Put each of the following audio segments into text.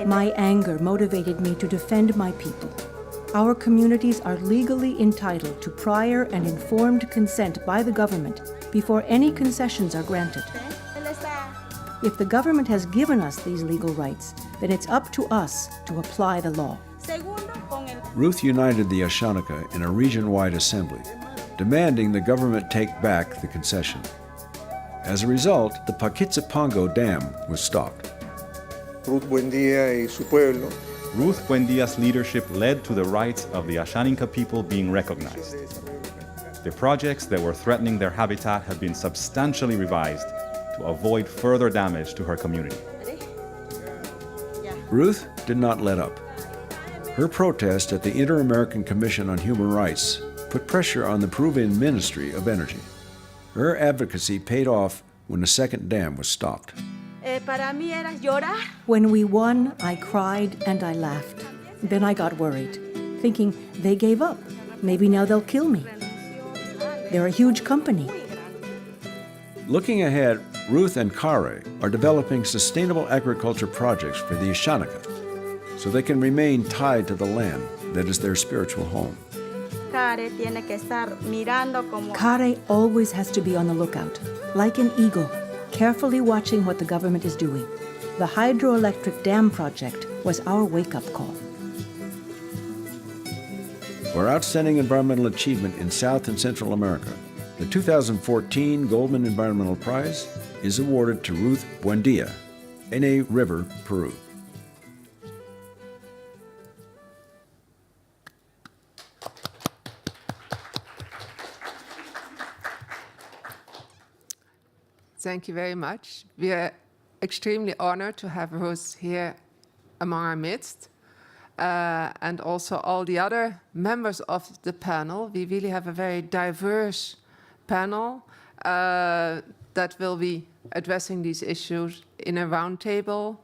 My anger motivated me to defend my people. Our communities are legally entitled to prior and informed consent by the government before any concessions are granted. If the government has given us these legal rights, then it's up to us to apply the law. Ruth united the Ashaninka in a region-wide assembly, demanding the government take back the concession. As a result, the Paquitzapango Dam was stopped. Ruth Buendía y su pueblo. Ruth Buendia's leadership led to the rights of the Ashaninka people being recognized. The projects that were threatening their habitat have been substantially revised to avoid further damage to her community. Ruth did not let up. Her protest at the Inter-American Commission on Human Rights put pressure on the Peruvian Ministry of Energy. Her advocacy paid off when the second dam was stopped. When we won, I cried and I laughed. Then I got worried, thinking they gave up. Maybe now they'll kill me. They're a huge company. Looking ahead, Ruth and Kare are developing sustainable agriculture projects for the Ashaninka so they can remain tied to the land that is their spiritual home. Kare always has to be on the lookout, like an eagle, carefully watching what the government is doing. The hydroelectric dam project was our wake-up call. For outstanding environmental achievement in South and Central America, the 2014 Goldman Environmental Prize is awarded to Ruth Buendía, Ene River, Peru. Thank you very much. We are extremely honored to have Ruth here among our midst, and also all the other members of the panel. We really have a very diverse panel that will be addressing these issues in a roundtable.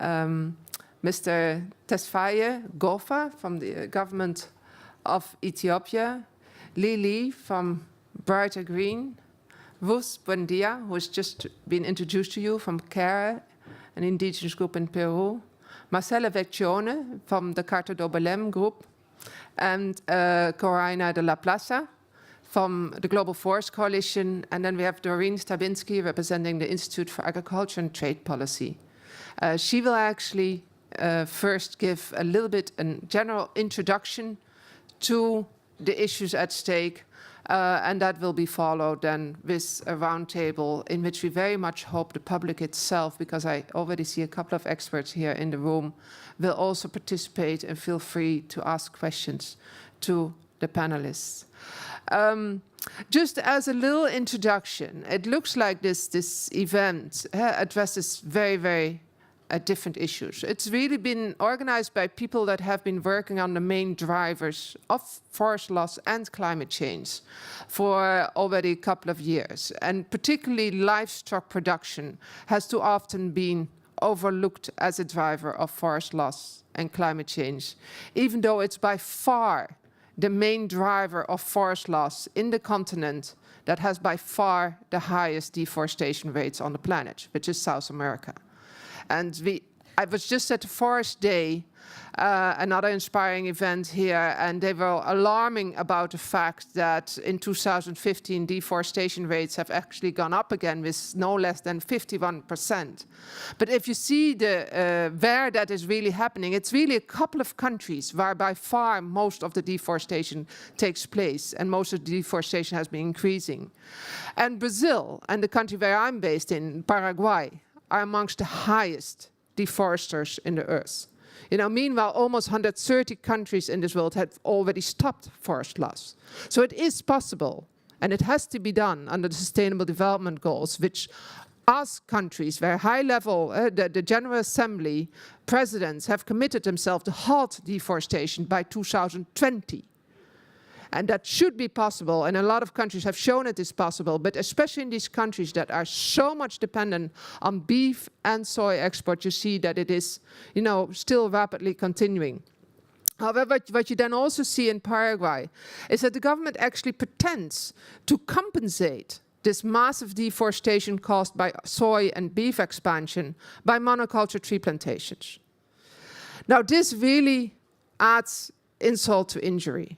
Mr. Tesfaye Gonfa from the government of Ethiopia, Lili from Brighter Green, Ruth Buendía, who has just been introduced to you from Carta, an indigenous group in Peru, Marcela Vecchione from the Carta do Belem group, and Coraina de la Plaza from the Global Forest Coalition, and then we have Doreen Stabinsky representing the Institute for Agriculture and Trade Policy. She will actually first give a little bit a general introduction to the issues at stake, and that will be followed then with a roundtable in which we very much hope the public itself, because I already see a couple of experts here in the room, will also participate and feel free to ask questions to the panelists. Just as a little introduction, it looks like this event addresses very different issues. It's really been organized by people that have been working on the main drivers of forest loss and climate change for already a couple of years. And particularly livestock production has too often been overlooked as a driver of forest loss and climate change, even though it's by far the main driver of forest loss in the continent that has by far the highest deforestation rates on the planet, which is South America. And I was just at the Forest Day, another inspiring event here, and they were alarming about the fact that in 2015 deforestation rates have actually gone up again with no less than 51%. But if you see where that is really happening, it's really a couple of countries where by far most of the deforestation takes place, and most of the deforestation has been increasing. And Brazil, and the country where I'm based in, Paraguay, are amongst the highest deforesters in the earth. You know, meanwhile, almost 130 countries in this world have already stopped forest loss. So it is possible, and it has to be done under the Sustainable Development Goals, which ask countries where high-level, the General Assembly presidents have committed themselves to halt deforestation by 2020. And that should be possible, and a lot of countries have shown it is possible, but especially in these countries that are so much dependent on beef and soy export, you see that it is, you know, still rapidly continuing. However, what you then also see in Paraguay is that the government actually pretends to compensate this massive deforestation caused by soy and beef expansion by monoculture tree plantations. Now, this really adds insult to injury,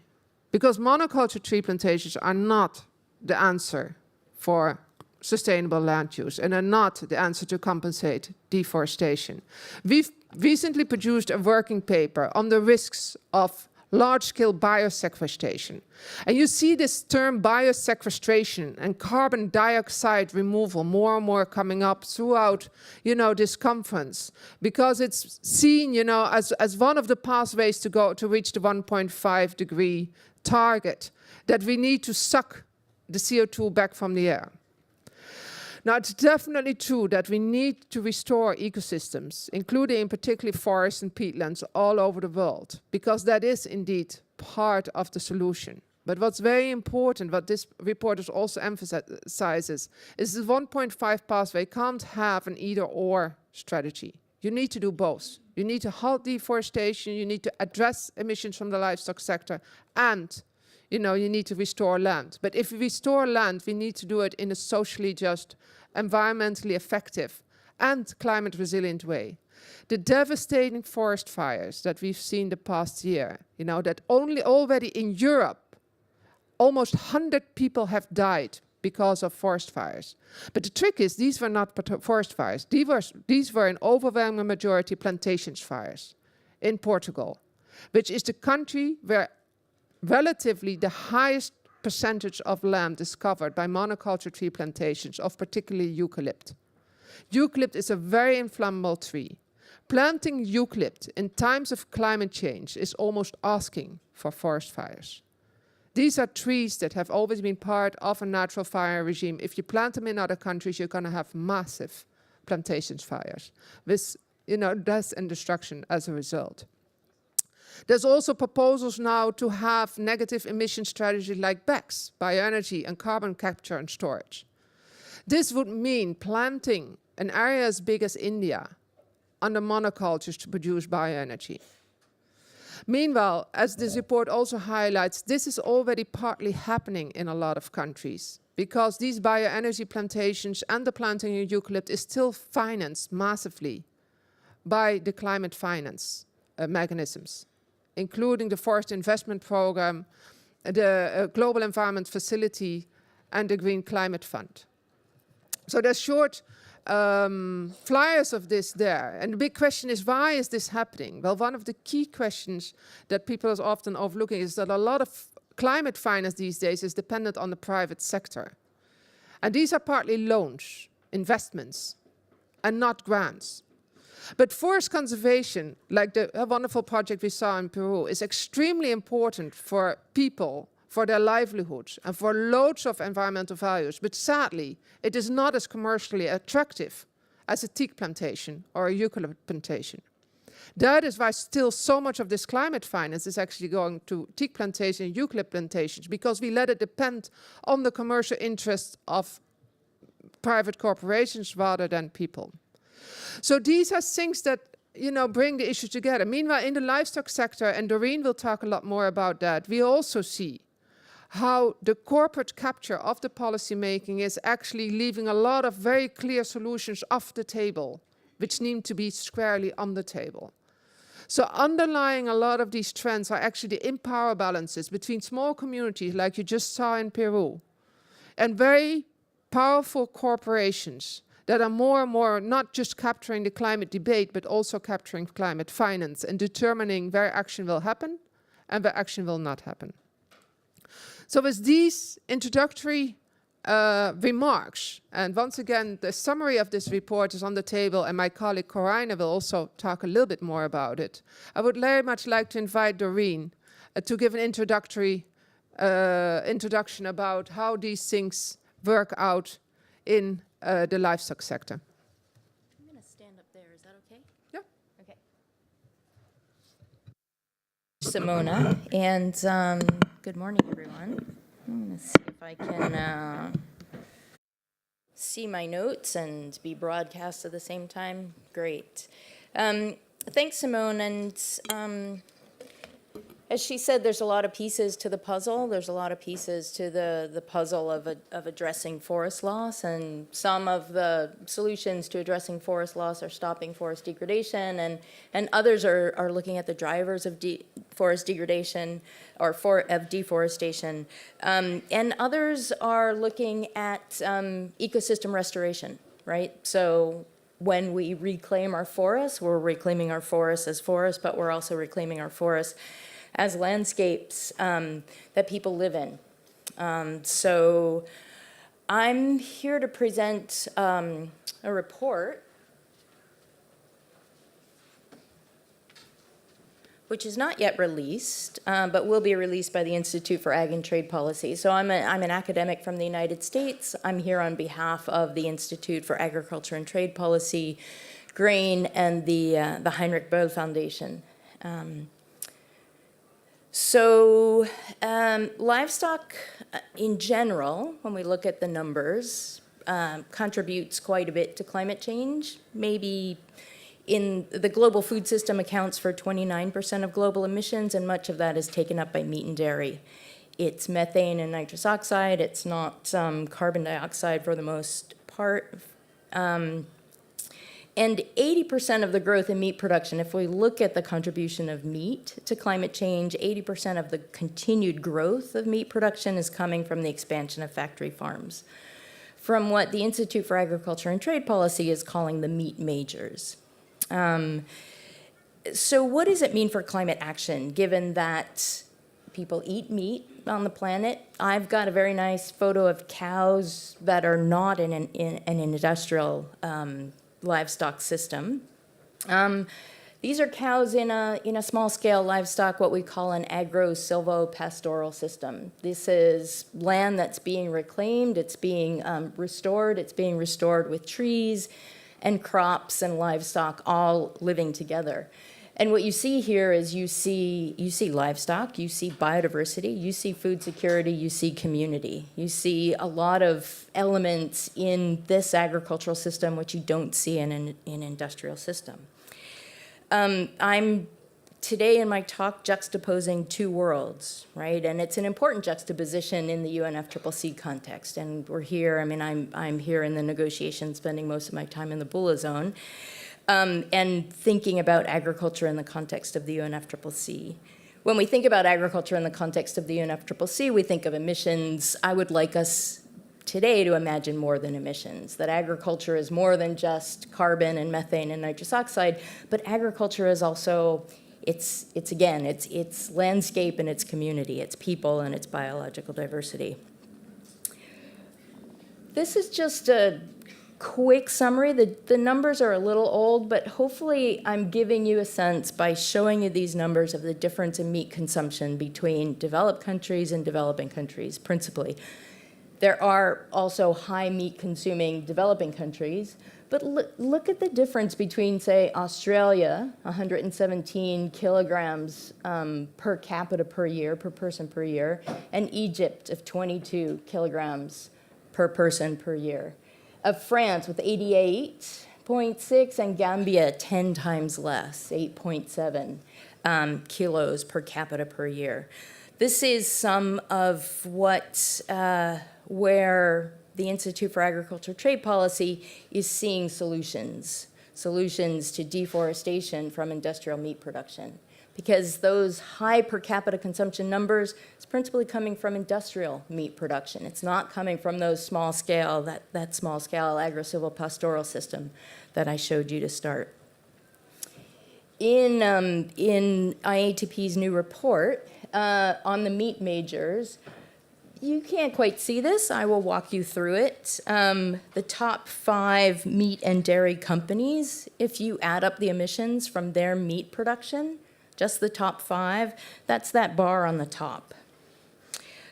because monoculture tree plantations are not the answer for sustainable land use and are not the answer to compensate deforestation. We've recently produced a working paper on the risks of large-scale biosequestration. And you see this term biosequestration and carbon dioxide removal more and more coming up throughout, this conference, because it's seen, as one of the pathways to reach the 1.5 degree target, that we need to suck the CO2 back from the air. Now, it's definitely true that we need to restore ecosystems, including particularly forests and peatlands all over the world, because that is indeed part of the solution. But what's very important, what this report also emphasizes, is the 1.5 pathway can't have an either-or strategy. You need to do both. You need to halt deforestation, you need to address emissions from the livestock sector, and you need to restore land. But if we restore land, we need to do it in a socially just, environmentally effective, and climate resilient way. The devastating forest fires that we've seen the past year, that already in Europe, almost 100 people have died because of forest fires. But the trick is, these were not forest fires. These were an overwhelming majority plantations fires in Portugal, which is the country where relatively the highest percentage of land is covered by monoculture tree plantations of particularly eucalypt. Eucalypt is a very inflammable tree. Planting eucalypt in times of climate change is almost asking for forest fires. These are trees that have always been part of a natural fire regime. If you plant them in other countries, you're going to have massive plantations fires with, death and destruction as a result. There's also proposals now to have negative emission strategies like BECCS, bioenergy and carbon capture and storage. This would mean planting an area as big as India under monocultures to produce bioenergy. Meanwhile, as this report also highlights, this is already partly happening in a lot of countries, because these bioenergy plantations and the planting of eucalypt is still financed massively by the climate finance mechanisms, including the Forest Investment Program, the Global Environment Facility, and the Green Climate Fund. So there's short flyers of this there. And the big question is, why is this happening? Well, one of the key questions that people are often overlooking is that a lot of climate finance these days is dependent on the private sector. And these are partly loans, investments, and not grants. But forest conservation, like the wonderful project we saw in Peru, is extremely important for people, for their livelihoods, and for loads of environmental values. But sadly, it is not as commercially attractive as a teak plantation or a eucalypt plantation. That is why still so much of this climate finance is actually going to teak plantations and eucalypt plantations, because we let it depend on the commercial interests of private corporations rather than people. So these are things that, bring the issues together. Meanwhile, in the livestock sector, and Doreen will talk a lot more about that, we also see how the corporate capture of the policy making is actually leaving a lot of very clear solutions off the table, which need to be squarely on the table. So underlying a lot of these trends are actually the impower balances between small communities, like you just saw in Peru, and very powerful corporations that are more and more not just capturing the climate debate, but also capturing climate finance and determining where action will happen and where action will not happen. So with these introductory remarks, and once again, the summary of this report is on the table, and my colleague Coraina will also talk a little bit more about it. I would very much like to invite Doreen to give an introduction about how these things work out in the livestock sector. I'm going to stand up there. Is that okay? Yeah. Okay. Simone, and good morning, everyone. I'm going to see if I can see my notes and be broadcast at the same time. Great. Thanks, Simone. And As she said, there's a lot of pieces to the puzzle. There's a lot of pieces to the puzzle of addressing forest loss, and some of the solutions to addressing forest loss are stopping forest degradation, and others are looking at the drivers of forest degradation or of deforestation, and others are looking at ecosystem restoration, right? So when we reclaim our forests, we're reclaiming our forests as forests, but we're also reclaiming our forests as landscapes that people live in. So I'm here to present a report which is not yet released, but will be released by the Institute for Ag and Trade Policy. So I'm an academic from the United States. I'm here on behalf of the Institute for Agriculture and Trade Policy, GRAIN, and the Heinrich Böll Foundation. So livestock in general, when we look at the numbers, contributes quite a bit to climate change. Maybe in the global food system accounts for 29% of global emissions, and much of that is taken up by meat and dairy. It's methane and nitrous oxide. It's not carbon dioxide for the most part. And 80% of the growth in meat production, if we look at the contribution of meat to climate change, 80% of the continued growth of meat production is coming from the expansion of factory farms, from what the Institute for Agriculture and Trade Policy is calling the meat majors. So what does it mean for climate action, given that people eat meat on the planet? I've got a very nice photo of cows that are not in an industrial livestock system. These are cows in a small-scale livestock, what we call an agro-silvopastoral system. This is land that's being reclaimed, it's being restored with trees and crops and livestock all living together. And what you see here is you see livestock, you see biodiversity, you see food security, you see community. You see a lot of elements in this agricultural system which you don't see in an industrial system. I'm today in my talk juxtaposing two worlds, right? And it's an important juxtaposition in the UNFCCC context. And we're here, I'm here in the negotiations, spending most of my time in the Bula zone. And thinking about agriculture in the context of the UNFCCC. When we think about agriculture in the context of the UNFCCC, we think of emissions. I would like us today to imagine more than emissions, that agriculture is more than just carbon and methane and nitrous oxide, but agriculture is also, it's landscape and it's community, it's people and it's biological diversity. This is just a quick summary. The numbers are a little old, but hopefully I'm giving you a sense by showing you these numbers of the difference in meat consumption between developed countries and developing countries, principally. There are also high meat consuming developing countries, but look at the difference between, say, Australia, 117 kilograms per capita per year, per person per year, and Egypt of 22 kilograms per person per year. Of France with 88.6, and Gambia 10 times less, 8.7 kilos per capita per year. This is some of what, where the Institute for Agriculture Trade Policy is seeing solutions to deforestation from industrial meat production. Because those high per capita consumption numbers is principally coming from industrial meat production. It's not coming from those small scale, that small scale agro-silvopastoral system that I showed you to start. In IATP's new report on the meat majors, you can't quite see this. I will walk you through it. The top 5 meat and dairy companies, if you add up the emissions from their meat production, just the top 5, that's that bar on the top.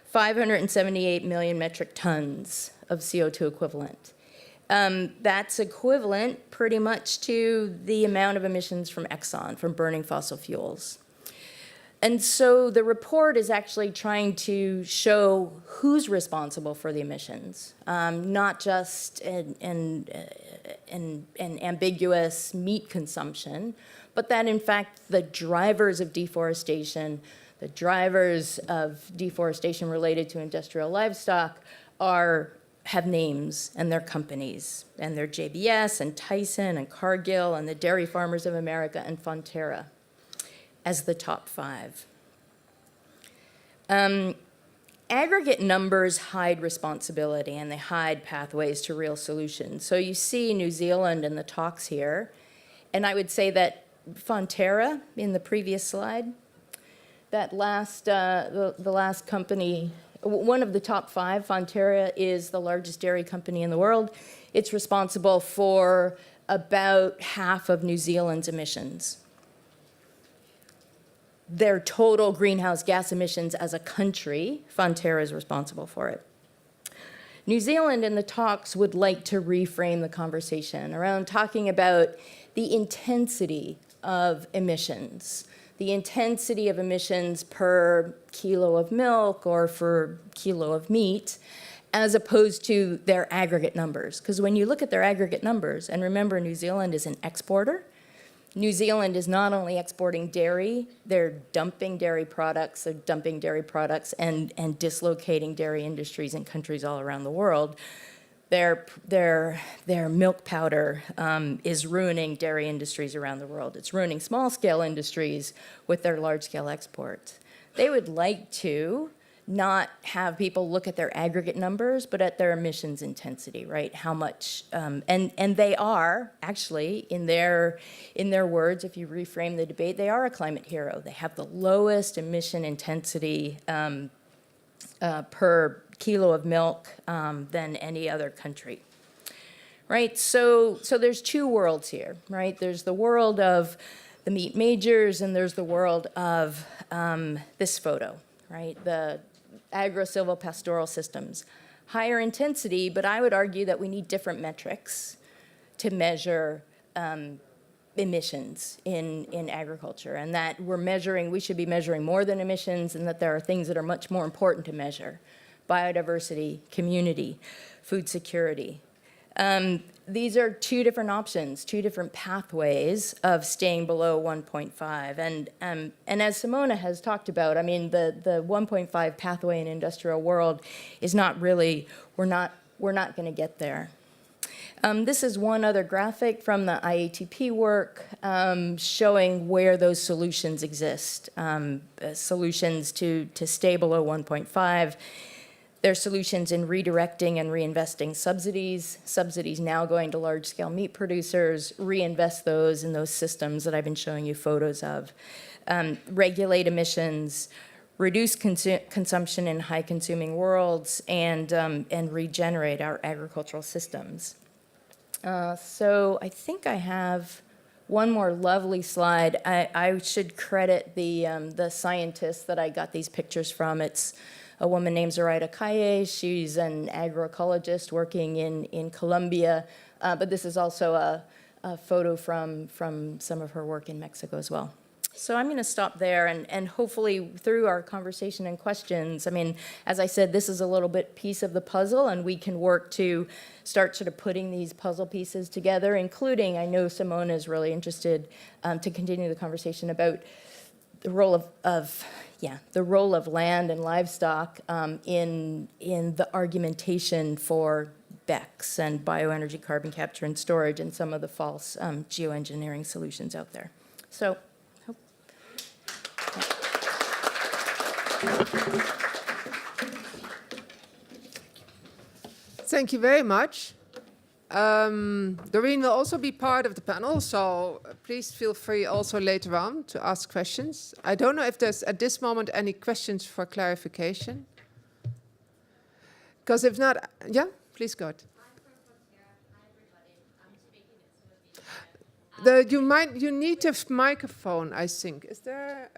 578 million metric tons of CO2 equivalent. That's equivalent pretty much to the amount of emissions from Exxon, from burning fossil fuels. And so the report is actually trying to show who's responsible for the emissions, not just an ambiguous meat consumption, but that in fact the drivers of deforestation, The drivers of deforestation related to industrial livestock have names and their companies, and they're JBS and Tyson and Cargill and the Dairy Farmers of America and Fonterra as the top 5. Aggregate numbers hide responsibility and they hide pathways to real solutions. So you see New Zealand in the talks here, and I would say that Fonterra in the previous slide, that last, the last company, one of the top 5, Fonterra is the largest dairy company in the world. It's responsible for about half of New Zealand's emissions. Their total greenhouse gas emissions as a country, Fonterra is responsible for it. New Zealand in the talks would like to reframe the conversation around talking about the intensity of emissions. The intensity of emissions per kilo of milk or for kilo of meat, as opposed to their aggregate numbers. Because when you look at their aggregate numbers, and remember New Zealand is an exporter, New Zealand is not only exporting dairy, they're dumping dairy products and dislocating dairy industries in countries all around the world. Their milk powder is ruining dairy industries around the world. It's ruining small-scale industries with their large-scale exports. They would like to not have people look at their aggregate numbers, but at their emissions intensity, right? How much, and they are actually, in their words, if you reframe the debate, they are a climate hero. They have the lowest emission intensity per kilo of milk than any other country, right? So there's 2 worlds here, right? There's the world of the meat majors, and there's the world of this photo, right? The agro-silvopastoral systems. Higher intensity, but I would argue that we need different metrics to measure emissions in agriculture, and that we should be measuring more than emissions, and that there are things that are much more important to measure. Biodiversity, community, food security. These are 2 different options, 2 different pathways of staying below 1.5. And as Simone has talked about, I mean, the 1.5 pathway in industrial world is not really, we're not going to get there. This is one other graphic from the IATP work showing where those solutions exist, solutions to stay below 1.5. There are solutions in redirecting and reinvesting subsidies now going to large-scale meat producers, reinvest those in those systems that I've been showing you photos of. Regulate emissions, reduce consumption in high-consuming worlds, and regenerate our agricultural systems. So I think I have one more lovely slide. I should credit the scientist that I got these pictures from. It's a woman named Zenaida. She's an agroecologist working in Colombia, but this is also a photo from some of her work in Mexico as well. So I'm going to stop there, and hopefully through our conversation and questions, I mean, as I said, this is a little bit piece of the puzzle, and we can work to start sort of putting these puzzle pieces together, including, I know Simone is really interested to continue the conversation about the role the role of land and livestock in the argumentation for BECCS and bioenergy, carbon capture and storage, and some of the false geoengineering solutions out there. So, Thank you very much. Doreen will also be part of the panel, so please feel free also later on to ask questions. I don't know if there's at this moment any questions for clarification. Because if not, yeah, please go ahead. You need a microphone, I think. Is there?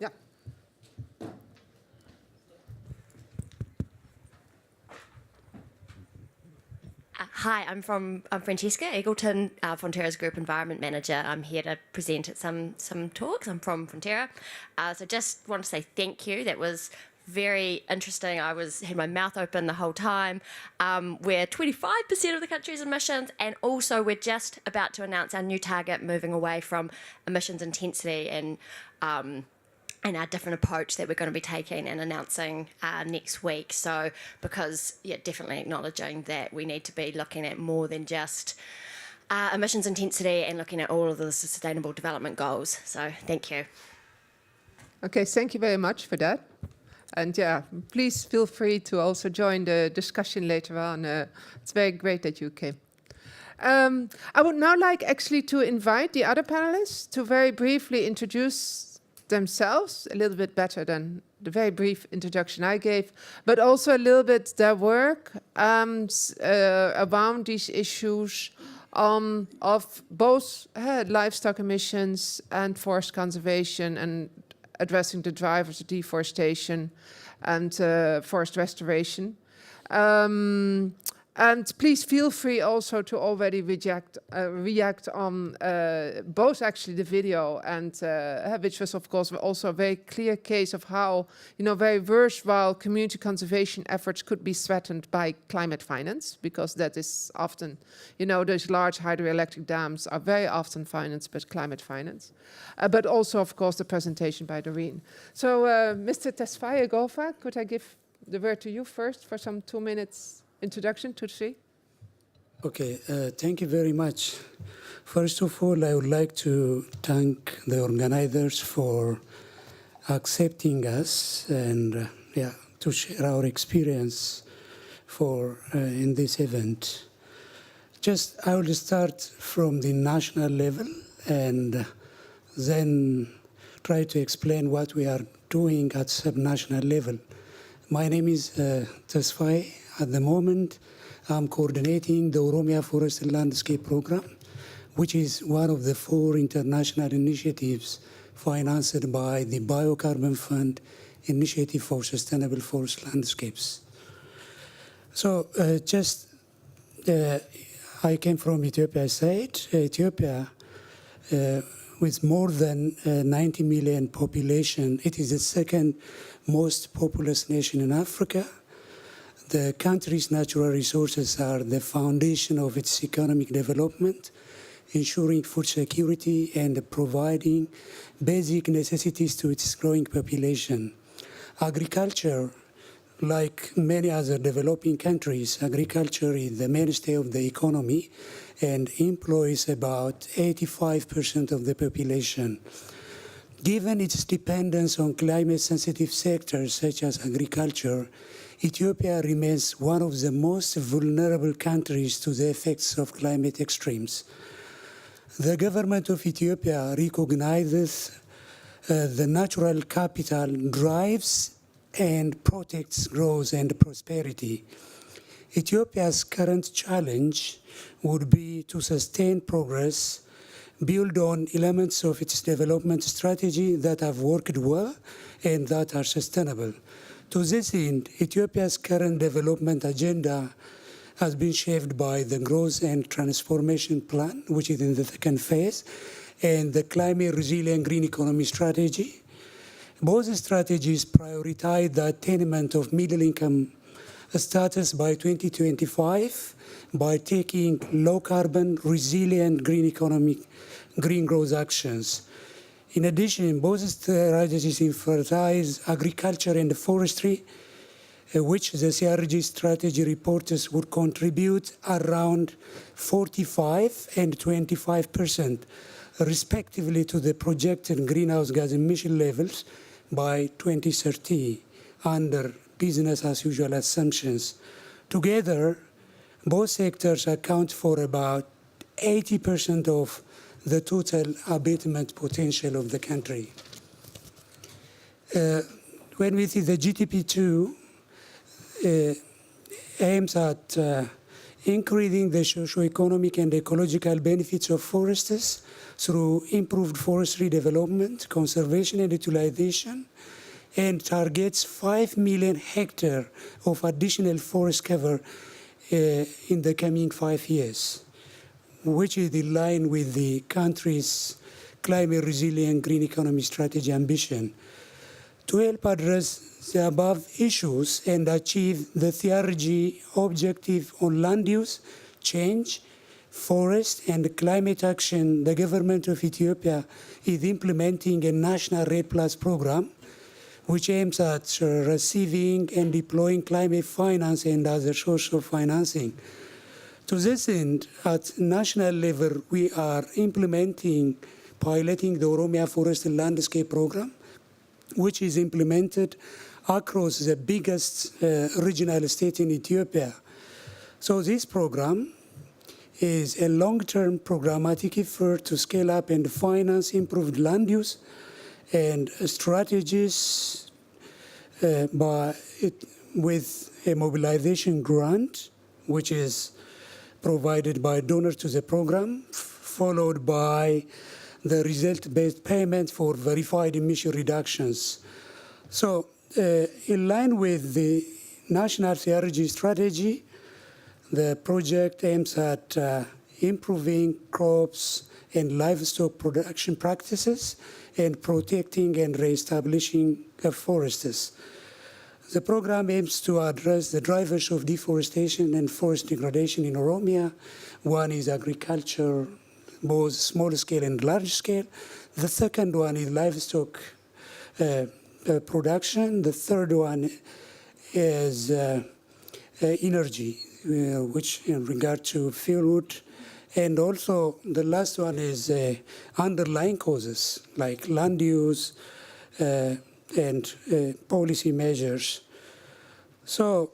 Yeah. Hi, I'm Francesca Eagleton, Fonterra's Group Environment Manager. I'm here to present at some talks. I'm from Fonterra. So just want to say thank you. That was very interesting. I had my mouth open the whole time. We're 25% of the country's emissions, and also we're just about to announce our new target, moving away from emissions intensity and and our different approach that we're going to be taking and announcing next week. So, because, yeah, definitely acknowledging that we need to be looking at more than just emissions intensity and looking at all of the sustainable development goals. So, thank you. Okay, thank you very much for that. And yeah, please feel free to also join the discussion later on. It's very great that you came. I would now like actually to invite the other panelists to very briefly introduce themselves a little bit better than the very brief introduction I gave, but also a little bit their work around these issues of both livestock emissions and forest conservation and addressing the drivers of deforestation and forest restoration. And please feel free also to already react on both actually the video and which was of course also a very clear case of how, you know, very worthwhile community conservation efforts could be threatened by climate finance, because that is often, you know, those large hydroelectric dams are very often financed by climate finance. But also of course the presentation by Doreen. So Mr. Tesfaye Gonfa, could I give the word to you first for some 2 minutes introduction to see? Okay, thank you very much. First of all, I would like to thank the organizers for accepting us and to share our experience for in this event. I will start from the national level and then try to explain what we are doing at subnational level. My name is Tesfaye. At the moment, I'm coordinating the Oromia Forest and Landscape Program, which is one of the 4 international initiatives financed by the Biocarbon Fund Initiative for Sustainable Forest Landscapes. So I came from Ethiopia side. Ethiopia, with more than 90 million population, it is the second most populous nation in Africa. The country's natural resources are the foundation of its economic development, ensuring food security and providing basic necessities to its growing population. Agriculture, like many other developing countries, agriculture is the mainstay of the economy and employs about 85% of the population. Given its dependence on climate-sensitive sectors such as agriculture, Ethiopia remains one of the most vulnerable countries to the effects of climate extremes. The government of Ethiopia recognizes the natural capital drives and protects growth and prosperity. Ethiopia's current challenge would be to sustain progress, build on elements of its development strategy that have worked well and that are sustainable. To this end, Ethiopia's current development agenda has been shaped by the Growth and Transformation Plan, which is in the second phase, and the Climate Resilient Green Economy Strategy. Both strategies prioritize the attainment of middle-income status by 2025 by taking low-carbon, resilient green growth actions. In addition, both strategies emphasize agriculture and forestry, which the CRG strategy reports would contribute around 45 and 25%, respectively, to the projected greenhouse gas emission levels by 2030 under business as usual assumptions. Together, both sectors account for about 80% of the total abatement potential of the country. When we see the GTP2 aims at increasing the socio-economic and ecological benefits of forests through improved forestry development, conservation and utilization, and targets 5 million hectares of additional forest cover in the coming 5 years, which is in line with the country's climate resilient green economy strategy ambition. To help address the above issues and achieve the CRG objective on land use, change, forest and climate action, the government of Ethiopia is implementing a national RED Plus program, which aims at receiving and deploying climate finance and other social financing. To this end, at national level, we are piloting the Oromia Forest and Landscape Program, which is implemented across the biggest regional state in Ethiopia. So this program is a long-term programmatic effort to scale up and finance improved land use and strategies with a mobilization grant, which is provided by donors to the program, followed by the result-based payment for verified emission reductions. So in line with the National CRG strategy, the project aims at improving crops and livestock production practices and protecting and reestablishing forests. The program aims to address the drivers of deforestation and forest degradation in Oromia. One is agriculture, both small scale and large scale. The second one is livestock production. The third one is energy, which in regard to fuel wood. And also the last one is underlying causes like land use and policy measures. So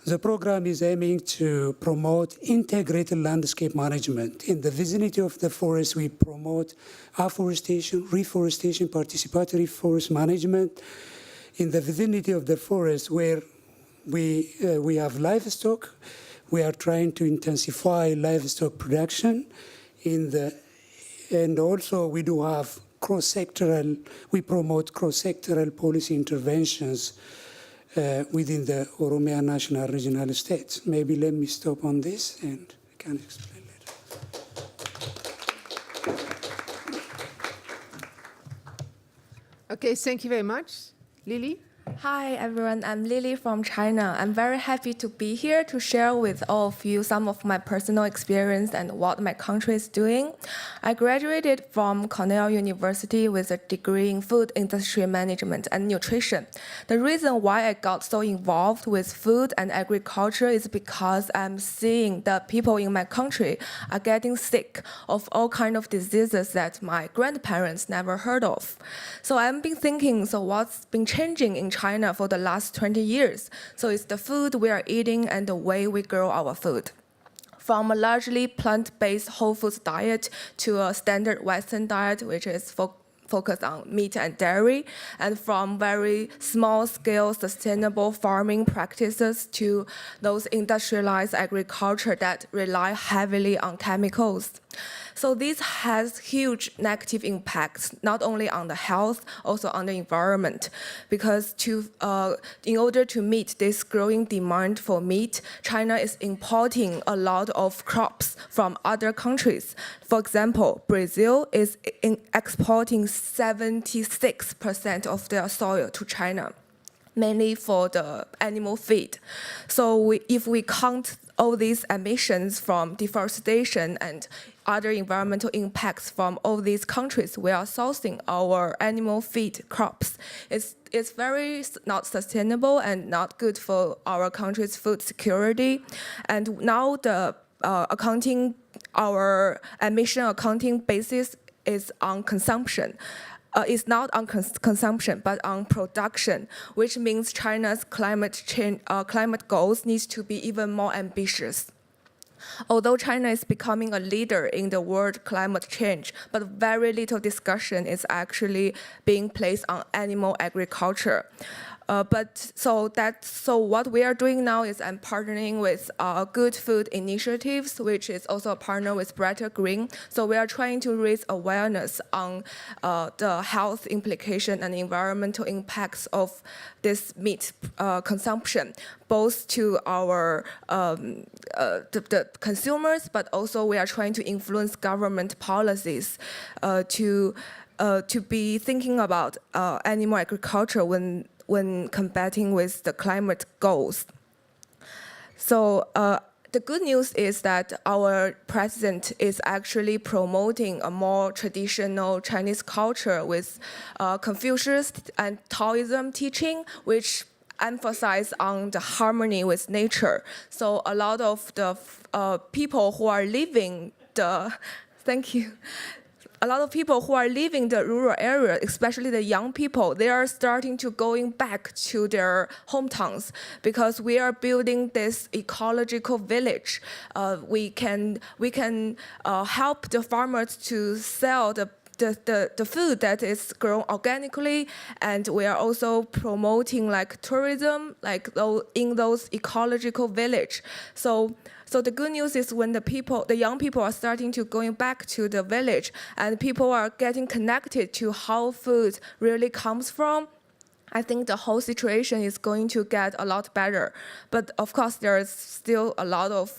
the program is aiming to promote integrated landscape management. In the vicinity of the forest, we promote afforestation, reforestation, participatory forest management. In the vicinity of the forest where we have livestock, we are trying to intensify livestock production. And also we do have we promote cross-sectoral policy interventions within the Oromia National Regional Estates. Maybe let me stop on this and I can explain later. Okay, thank you very much. Lily? Hi everyone, I'm Lily from China. I'm very happy to be here to share with all of you some of my personal experience and what my country is doing. I graduated from Cornell University with a degree in food industry management and nutrition. The reason why I got so involved with food and agriculture is because I'm seeing that people in my country are getting sick of all kinds of diseases that my grandparents never heard of. So I've been thinking, so what's been changing in China for the last 20 years. So it's the food we are eating and the way we grow our food. From a largely plant-based whole foods diet to a standard Western diet, which is focused on meat and dairy, and from very small-scale sustainable farming practices to those industrialized agriculture that rely heavily on chemicals. So this has huge negative impacts, not only on the health, also on the environment. Because in order to meet this growing demand for meat, China is importing a lot of crops from other countries. For example, Brazil is exporting 76% of their soil to China, mainly for the animal feed. So if we count all these emissions from deforestation and other environmental impacts from all these countries, we are sourcing our animal feed crops. It's very not sustainable and not good for our country's food security. And now our emission accounting basis is on consumption. It's not on consumption, but on production, which means China's climate goals needs to be even more ambitious. Although China is becoming a leader in the world climate change, but very little discussion is actually being placed on animal agriculture. So what we are doing now is I'm partnering with Good Food Initiatives, which is also a partner with Brighter Green. So we are trying to raise awareness on the health implication and environmental impacts of this meat consumption, both to our the consumers, but also we are trying to influence government policies to be thinking about animal agriculture when combating with the climate goals. So the good news is that our president is actually promoting a more traditional Chinese culture with Confucius and Taoism teaching, which emphasize on the harmony with nature. So a lot of the people who are leaving the, thank you. A lot of people who are leaving the rural area, especially the young people, they are starting to going back to their hometowns because we are building this ecological village. We can help the farmers to sell the food that is grown organically, and we are also promoting like tourism, like in those ecological village. So the good news is when the young people are starting to going back to the village, and people are getting connected to how food really comes from, I think the whole situation is going to get a lot better. But of course, there is still a lot of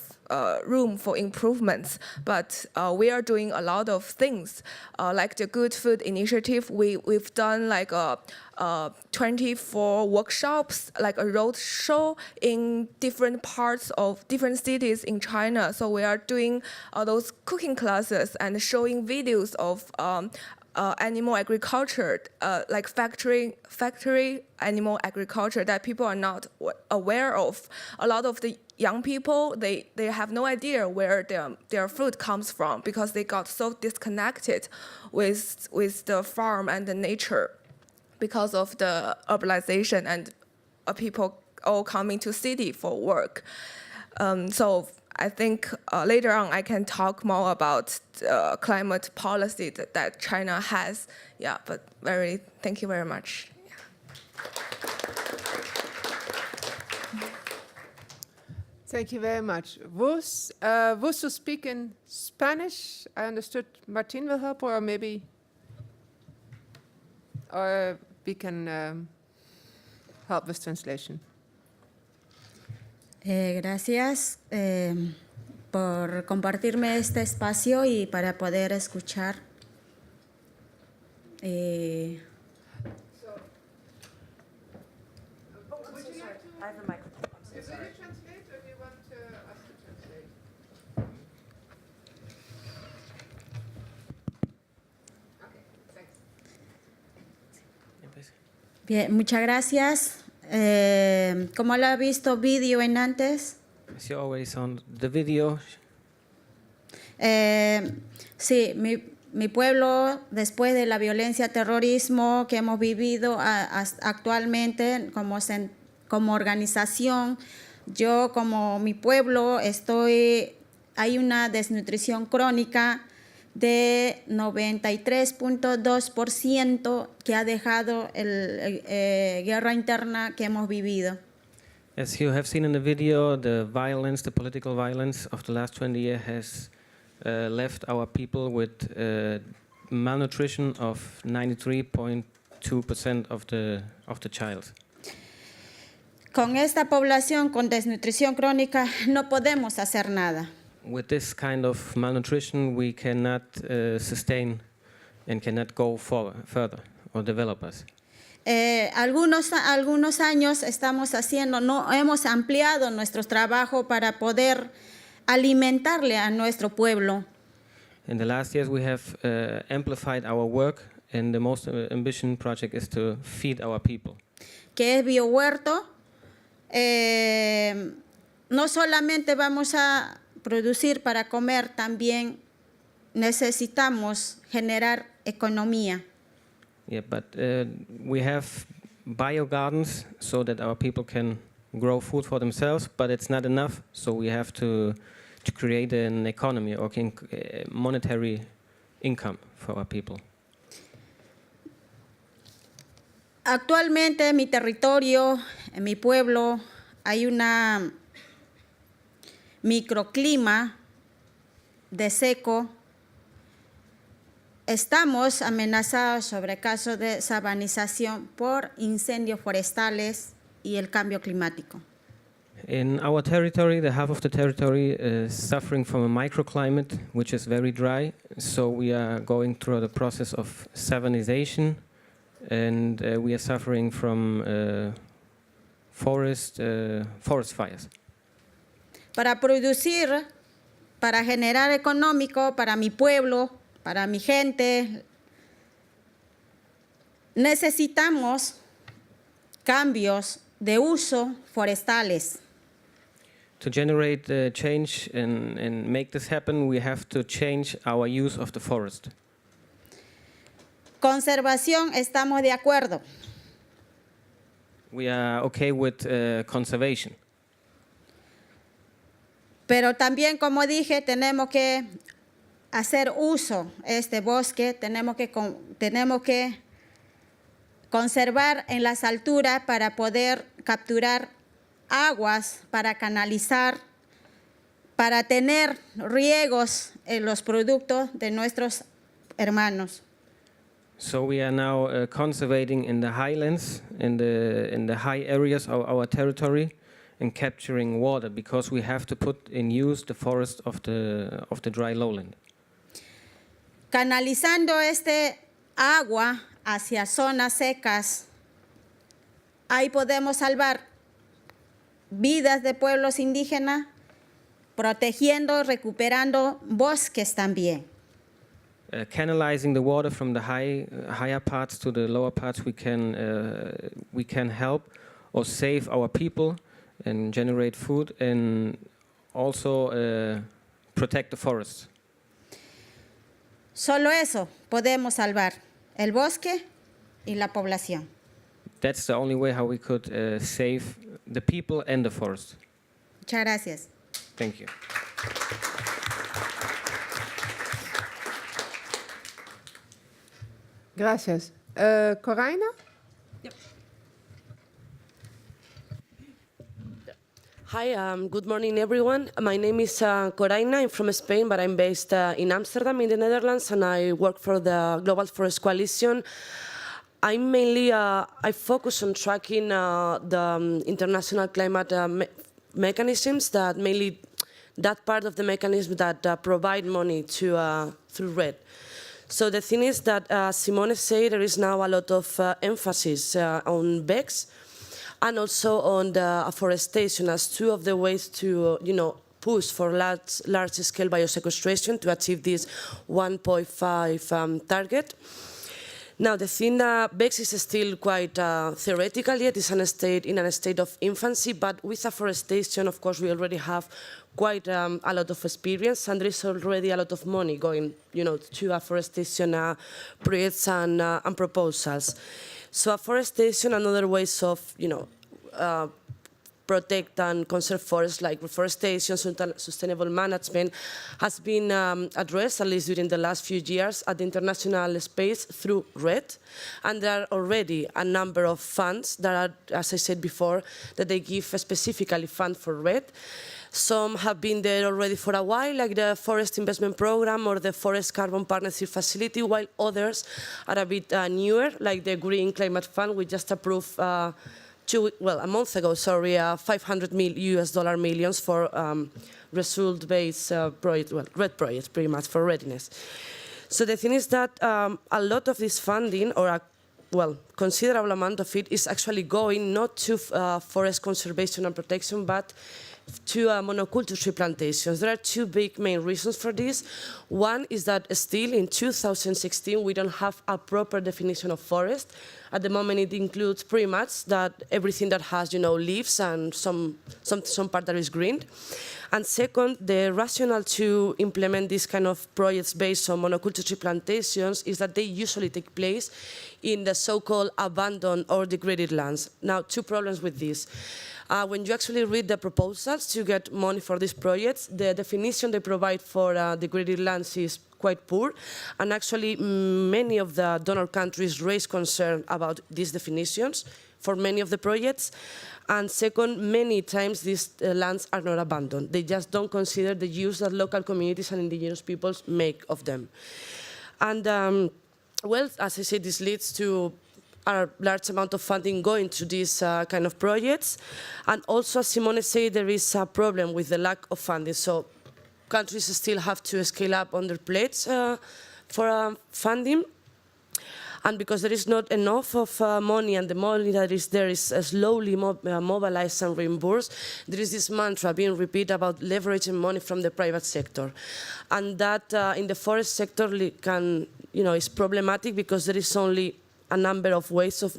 room for improvements, but we are doing a lot of things. Like the Good Food Initiative, we've done like 24 workshops, like a road show in different parts of different cities in China. So we are doing those cooking classes and showing videos of animal agriculture, like factory animal agriculture that people are not aware of. A lot of the young people, they have no idea where their food comes from because they got so disconnected with the farm and the nature because of the urbanization and people all coming to city for work. So I think later on I can talk more about climate policy that China has. Yeah, but thank you very much. Yeah. Thank you very much. Ruth will speak in Spanish. I understood Martin will help, or maybe, or we can help with translation. Gracias por compartirme este espacio y para poder escuchar. Bien, muchas gracias. Como lo ha visto vídeo en antes. As you already saw the video. Sí, mi pueblo, después de la violencia, terrorismo que hemos vivido actualmente como organización, yo como mi pueblo hay una desnutrición crónica de 93.2% que ha dejado la guerra interna que hemos vivido. As you have seen in the video, the political violence of the last 20 years has left our people with malnutrition of 93.2% of the child. Con esta población con desnutrición crónica no podemos hacer nada. With this kind of malnutrition, we cannot sustain and cannot go further or develop us. Algunos años hemos ampliado nuestro trabajo para poder alimentarle a nuestro pueblo. In the last years, we have amplified our work, and the most ambitious project is to feed our people. Que es biohuerto. No solamente vamos a producir para comer, también necesitamos generar economía. Yeah, but we have bio gardens so that our people can grow food for themselves, but it's not enough, so we have to create an economy or monetary income for our people. Actualmente en mi territorio, en mi pueblo, hay una microclima de seco. Estamos amenazados sobre casos de sabanización por incendios forestales y el cambio climático. In our territory, the half of the territory is suffering from a microclimate, which is very dry. So we are going through the process of savanization, and we are suffering from forest fires. para producir, para generar económico para mi pueblo, para mi gente. Necesitamos cambios de uso forestales. To generate change and make this happen, we have to change our use of the forest. Conservación, estamos de acuerdo. We are okay with conservation. Pero también, como dije, tenemos que hacer uso de este bosque, tenemos que conservar en las alturas para poder capturar aguas, para canalizar, para tener riegos en los productos de nuestros hermanos. So we are now conservating in the highlands, in the high areas of our territory, and capturing water because we have to put in use the forest of the dry lowland. Canalizando este agua hacia zonas secas, ahí podemos salvar vidas de pueblos indígenas, protegiendo, recuperando bosques también. Canalizing the water from the higher parts to the lower parts, we can help or save our people and generate food and also protect the forests. Solo eso podemos salvar el bosque y la población. That's the only way how we could save the people and the forest. Muchas gracias. Thank you. Gracias. Coraina? Hi, good morning, everyone. My name is Coraina. I'm from Spain, but I'm based in Amsterdam, in the Netherlands, and I work for the Global Forest Coalition. I'm mainly, I focus on tracking the international climate mechanisms, that mainly that part of the mechanism that provide money to through RED. So the thing is that Simone said there is now a lot of emphasis on BECS and also on the afforestation as two of the ways to, push for large-scale biosequestration to achieve this 1.5 target. Now, the thing that BECS is still quite theoretical yet. It's in a state of infancy, but with afforestation, of course, we already have quite a lot of experience, and there is already a lot of money going, to afforestation projects and proposals. So afforestation and other ways of, protect and conserve forests, like reforestation, sustainable management, has been addressed, at least during the last few years, at the international space through RED. And there are already a number of funds that are, as I said before, that they give specifically fund for RED. Some have been there already for a while, like the Forest Investment Program or the Forest Carbon Partnership Facility, while others are a bit newer, like the Green Climate Fund. We just approved a month ago, $500 million for result-based project, RED projects, pretty much for readiness. So the thing is that a lot of this funding, or a considerable amount of it, is actually going not to forest conservation and protection, but to monoculture tree plantations. There are two big main reasons for this. One is that still in 2016 we don't have a proper definition of forest. At the moment it includes pretty much that everything that has leaves and some part that is green. And second, the rationale to implement this kind of projects based on monoculture tree plantations is that they usually take place in the so-called abandoned or degraded lands. Now, two problems with this. When you actually read the proposals to get money for these projects, the definition they provide for degraded lands is quite poor, and actually many of the donor countries raise concern about these definitions for many of the projects. And second, many times these lands are not abandoned. They just don't consider the use that local communities and indigenous peoples make of them. And as I said, this leads to a large amount of funding going to these kind of projects. And also, as Simone said, there is a problem with the lack of funding. So countries still have to scale up on their plates for funding. And because there is not enough of money, and the money that is there is slowly mobilized and reimbursed, there is this mantra being repeated about leveraging money from the private sector. And that in the forest sector is problematic because there is only a number of ways of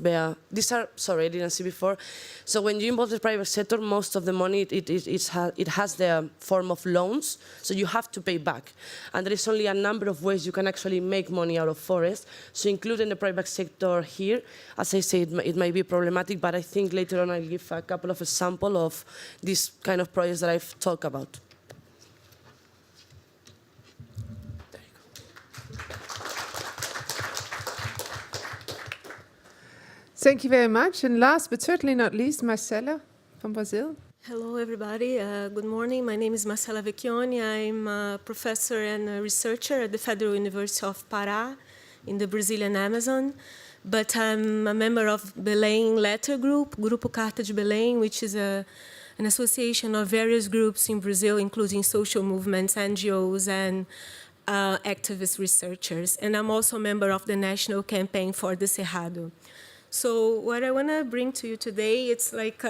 these are, sorry, I didn't see before. So when you involve the private sector, most of the money, it has the form of loans, so you have to pay back. And there is only a number of ways you can actually make money out of forests. So including the private sector here, as I say, it might be problematic, but I think later on I'll give a couple of examples of these kind of projects that I've talked about. Thank you very much. And last but certainly not least, Marcela from Brazil. Hello, everybody. Good morning. My name is Marcela Vecchione. I'm a professor and a researcher at the Federal University of Pará in the Brazilian Amazon. But I'm a member of Belem Letter Group, Grupo Carta de Belem, which is an association of various groups in Brazil, including social movements, NGOs, and activist researchers. And I'm also a member of the National Campaign for the Cerrado. So what I want to bring to you today, it's like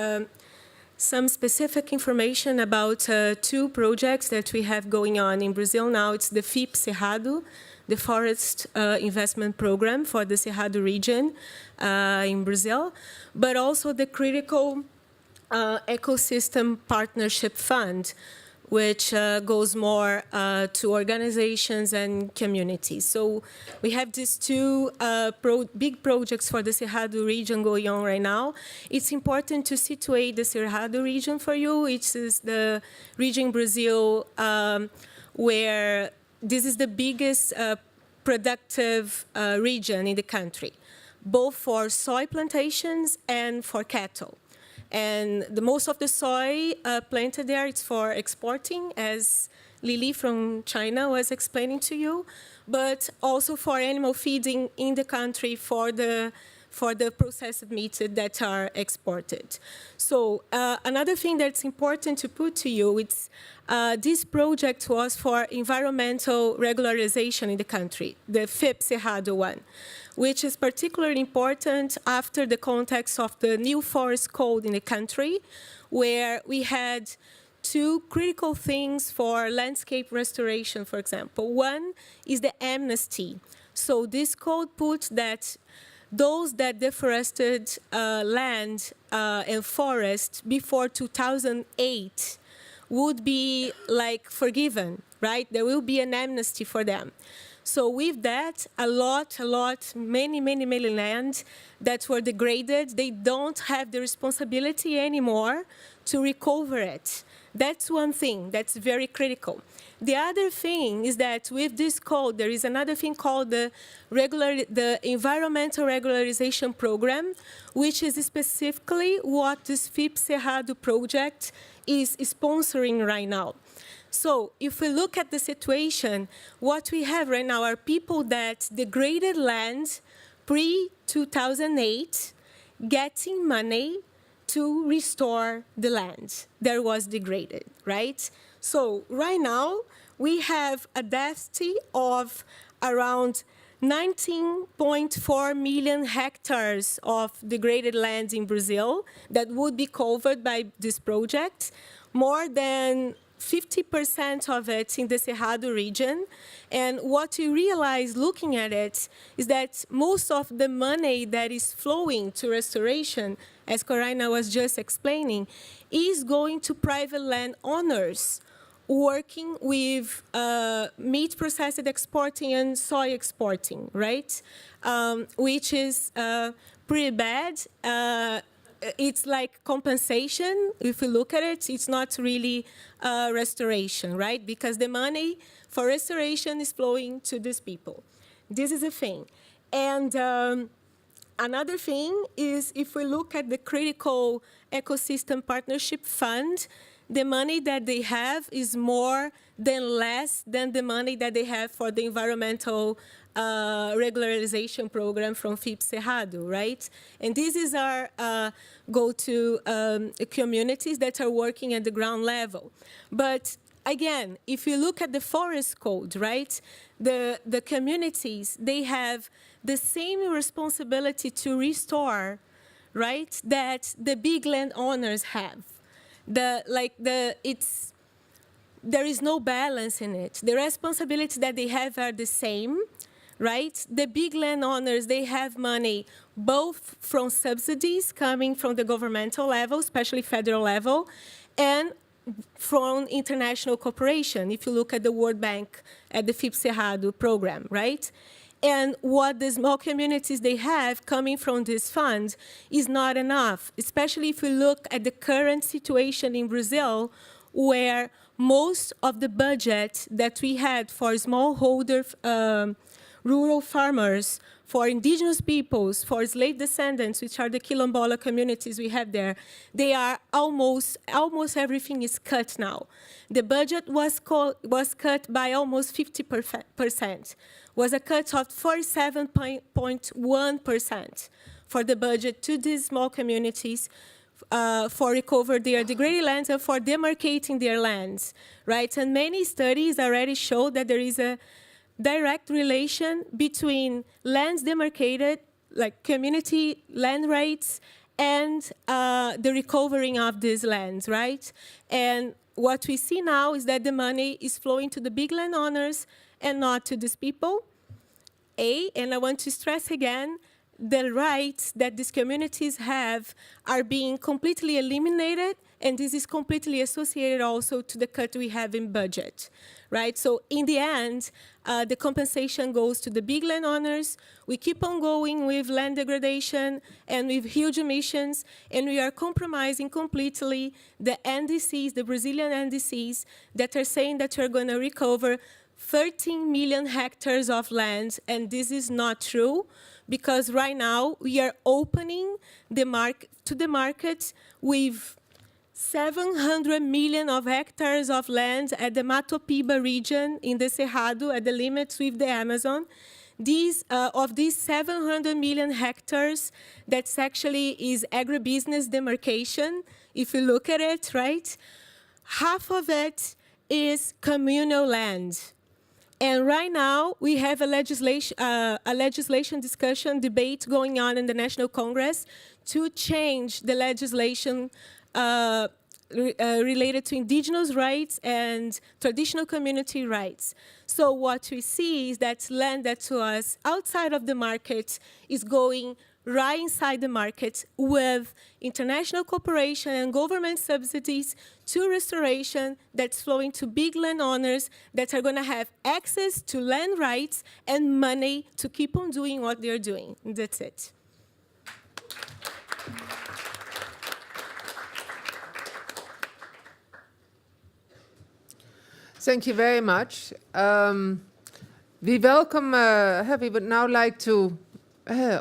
some specific information about two projects that we have going on in Brazil now. It's the FIP Cerrado, the Forest Investment Program for the Cerrado region in Brazil, but also the Critical Ecosystem Partnership Fund, which goes more to organizations and communities. So we have these two big projects for the Cerrado region going on right now. It's important to situate the Cerrado region for you. It is the region in Brazil where this is the biggest productive region in the country, both for soy plantations and for cattle. And most of the soy planted there, it's for exporting, as Lily from China was explaining to you, but also for animal feeding in the country for the processed meats that are exported. So another thing that's important to put to you, it's this project was for environmental regularization in the country, the FIP Cerrado one, which is particularly important after the context of the new forest code in the country, where we had two critical things for landscape restoration, for example. One is the amnesty. So this code puts that those that deforested land and forest before 2008 would be like forgiven, right? There will be an amnesty for them. So with that, many land that were degraded, they don't have the responsibility anymore to recover it. That's one thing that's very critical. The other thing is that with this code, there is another thing called the Environmental Regularization Program, which is specifically what this FIP Cerrado project is sponsoring right now. So if we look at the situation, what we have right now are people that degraded land pre-2008, getting money to restore the land that was degraded, right? So right now, we have a density of around 19.4 million hectares of degraded land in Brazil that would be covered by this project, more than 50% of it in the Cerrado region. And what you realize looking at it is that most of the money that is flowing to restoration, as Coraina was just explaining, is going to private landowners working with meat processed exporting and soy exporting, right? Which is pretty bad. It's like compensation. If you look at it, it's not really restoration, right? Because the money for restoration is flowing to these people. This is a thing. And another thing is if we look at the Critical Ecosystem Partnership Fund, the money that they have is more than less than the money that they have for the environmental regularization program from FIP Cerrado, right? And this is our go to communities that are working at the ground level. But again, if you look at the forest code, right, the communities, they have the same responsibility to restore, right, that the big landowners have. There is no balance in it. The responsibilities that they have are the same, right? The big landowners, they have money both from subsidies coming from the governmental level, especially federal level, and from international cooperation, if you look at the World Bank at the FIP Cerrado program, right? And what the small communities they have coming from this fund is not enough, especially if we look at the current situation in Brazil, where most of the budget that we had for smallholder rural farmers, for indigenous peoples, for slave descendants, which are the Quilombola communities we have there, they are almost everything is cut now. The budget was cut by almost 50%, was a cut of 47.1% for the budget to these small communities for recover their degraded lands and for demarcating their lands, right? And many studies already show that there is a direct relation between lands demarcated, like community land rights, and the recovering of these lands, right? And what we see now is that the money is flowing to the big landowners and not to these people. And I want to stress again, the rights that these communities have are being completely eliminated, and this is completely associated also to the cut we have in budget, right? So in the end, the compensation goes to the big landowners. We keep on going with land degradation and with huge emissions, and we are compromising completely the NDCs, the Brazilian NDCs, that are saying that we're going to recover 13 million hectares of land, and this is not true, because right now we are opening the market with 700 million of hectares of land at the Mato Piba region in the Cerrado, at the limits with the Amazon. Of these 700 million hectares, that's actually is agribusiness demarcation, if you look at it, right? Half of it is communal land. And right now, we have a legislation discussion, debate going on in the National Congress to change the legislation related to indigenous rights and traditional community rights. So what we see is that land that to us outside of the market is going right inside the market with international cooperation and government subsidies to restoration that's flowing to big landowners that are going to have access to land rights and money to keep on doing what they're doing. And that's it. Thank you very much. We welcome, we would now like to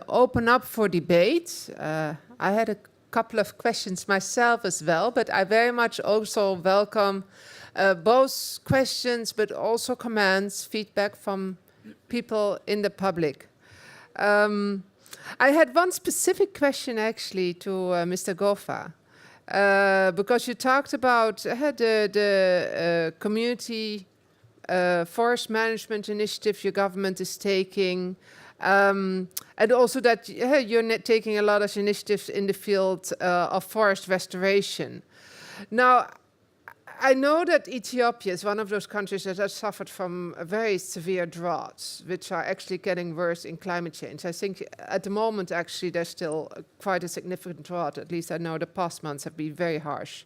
open up for debate. I had a couple of questions myself as well, but I very much also welcome both questions, but also comments, feedback from people in the public. I had one specific question actually to Mr. Gonfa. Because you talked about the community forest management initiative your government is taking, and also that you're taking a lot of initiatives in the field of forest restoration. Now, I know that Ethiopia is one of those countries that has suffered from very severe droughts, which are actually getting worse in climate change. I think at the moment, actually, there's still quite a significant drought. At least I know the past months have been very harsh.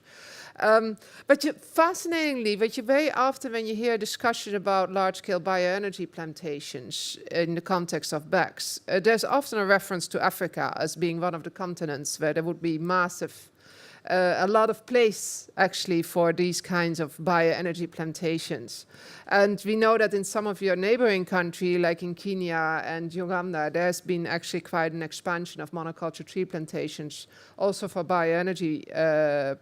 Fascinatingly, but you very often, when you hear discussion about large-scale bioenergy plantations in the context of BECCS, there's often a reference to Africa as being one of the continents where there would be massive a lot of place actually for these kinds of bioenergy plantations. And we know that in some of your neighboring countries, like in Kenya and Uganda, there's been actually quite an expansion of monoculture tree plantations, also for bioenergy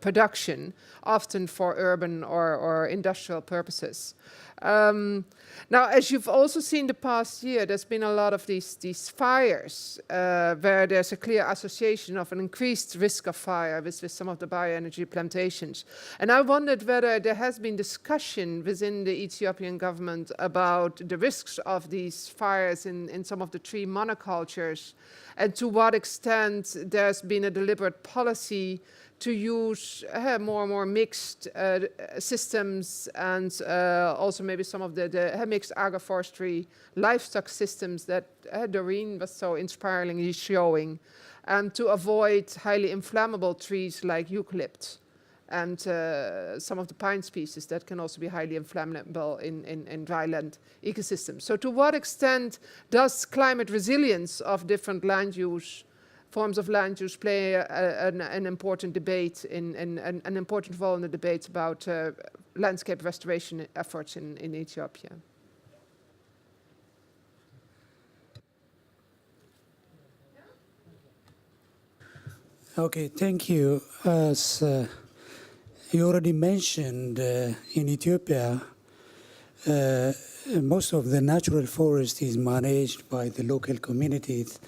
production, often for urban or industrial purposes. Now, as you've also seen the past year, there's been a lot of these fires where there's a clear association of an increased risk of fire with some of of the bioenergy plantations. And I wondered whether there has been discussion within the Ethiopian government about the risks of these fires in some of the tree monocultures, and to what extent there's been a deliberate policy to use more and more mixed systems, and also maybe some of the mixed agroforestry livestock systems that Doreen was so inspiringly showing, to avoid highly inflammable trees like eucalypt and some of the pine species that can also be highly inflammable in dryland ecosystems. So to what extent does climate resilience of different land use forms of land use play an important debate an important role in the debates about landscape restoration efforts in Ethiopia? Okay, thank you. As you already mentioned, in Ethiopia, most of the natural forest is managed by the local communities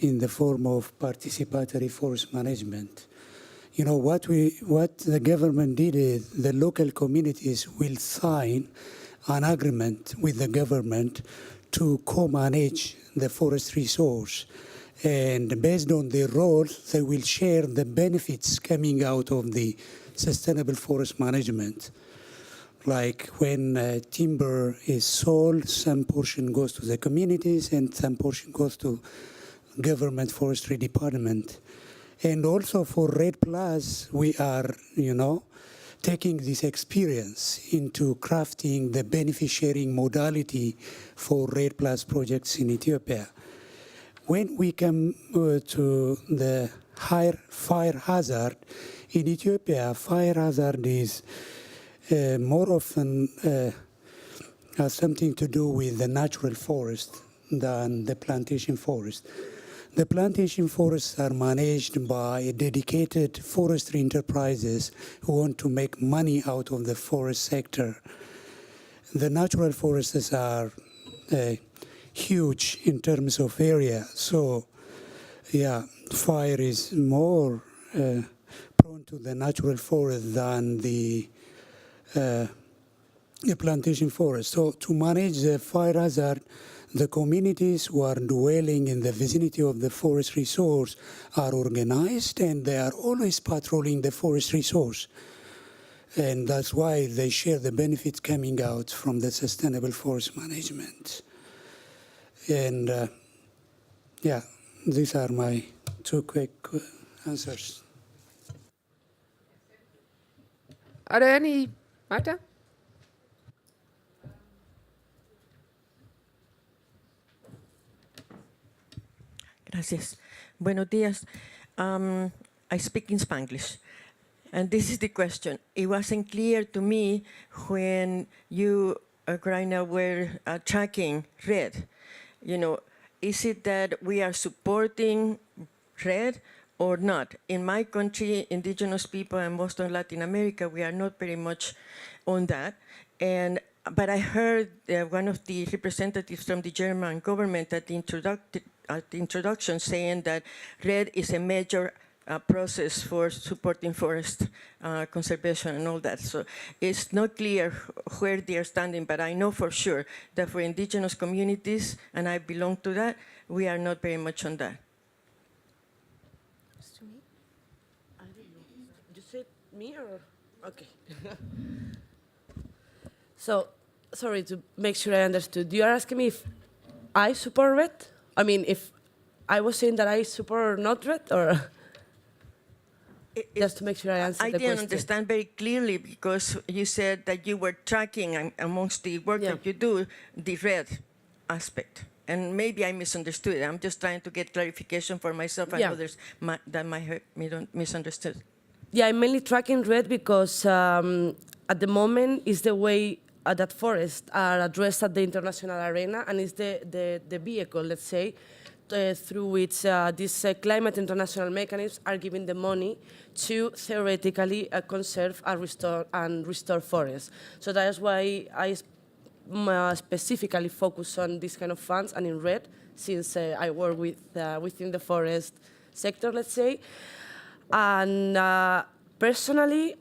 in the form of participatory forest management. You know, what the government did is the local communities will sign an agreement with the government to co-manage the forest resource. And based on their roles, they will share the benefits coming out of the sustainable forest management. Like when timber is sold, some portion goes to the communities and some portion goes to government forestry department. And also for RED Plus, we are, taking this experience into crafting the benefit sharing modality for RED Plus projects in Ethiopia. When we come to the higher fire hazard, in Ethiopia, fire hazard is more often has something to do with the natural forest than the plantation forest. The plantation forests are managed by dedicated forestry enterprises who want to make money out of the forest sector. The natural forests are huge in terms of area, so fire is more prone to the natural forest than the plantation forest. So to manage the fire hazard, the communities who are dwelling in the vicinity of the forest resource are organized, and they are always patrolling the forest resource. And that's why they share the benefits coming out from the sustainable forest management. And these are my two quick answers. Are there any, Marta? Gracias. Buenos días. I speak in Spanglish. And this is the question. It wasn't clear to me when you, Coraina, were tracking RED. Is it that we are supporting RED or not? In my country, indigenous people and most of Latin America, we are not very much on that. But I heard one of the representatives from the German government at the introduction saying that RED is a major process for supporting forest conservation and all that. So it's not clear where they are standing, but I know for sure that for indigenous communities, and I belong to that, we are not very much on that. To me? I don't know. You said me or? Okay. So, sorry, to make sure I understood. You are asking me if I support RED? I mean, if I was saying that I support or not RED, or? Just to make sure I answer the question. I didn't understand very clearly because you said that you were tracking amongst the work that you do, the RED aspect. And maybe I misunderstood it. I'm just trying to get clarification for myself and others that might have misunderstood. Yeah, I'm mainly tracking RED because at the moment is the way that forests are addressed at the international arena, and it's the vehicle, let's say, through which these climate international mechanisms are giving the money to theoretically conserve and restore forests. So that is why I specifically focus on this kind of funds and in RED, since I work with within the forest sector, let's say. And Personally,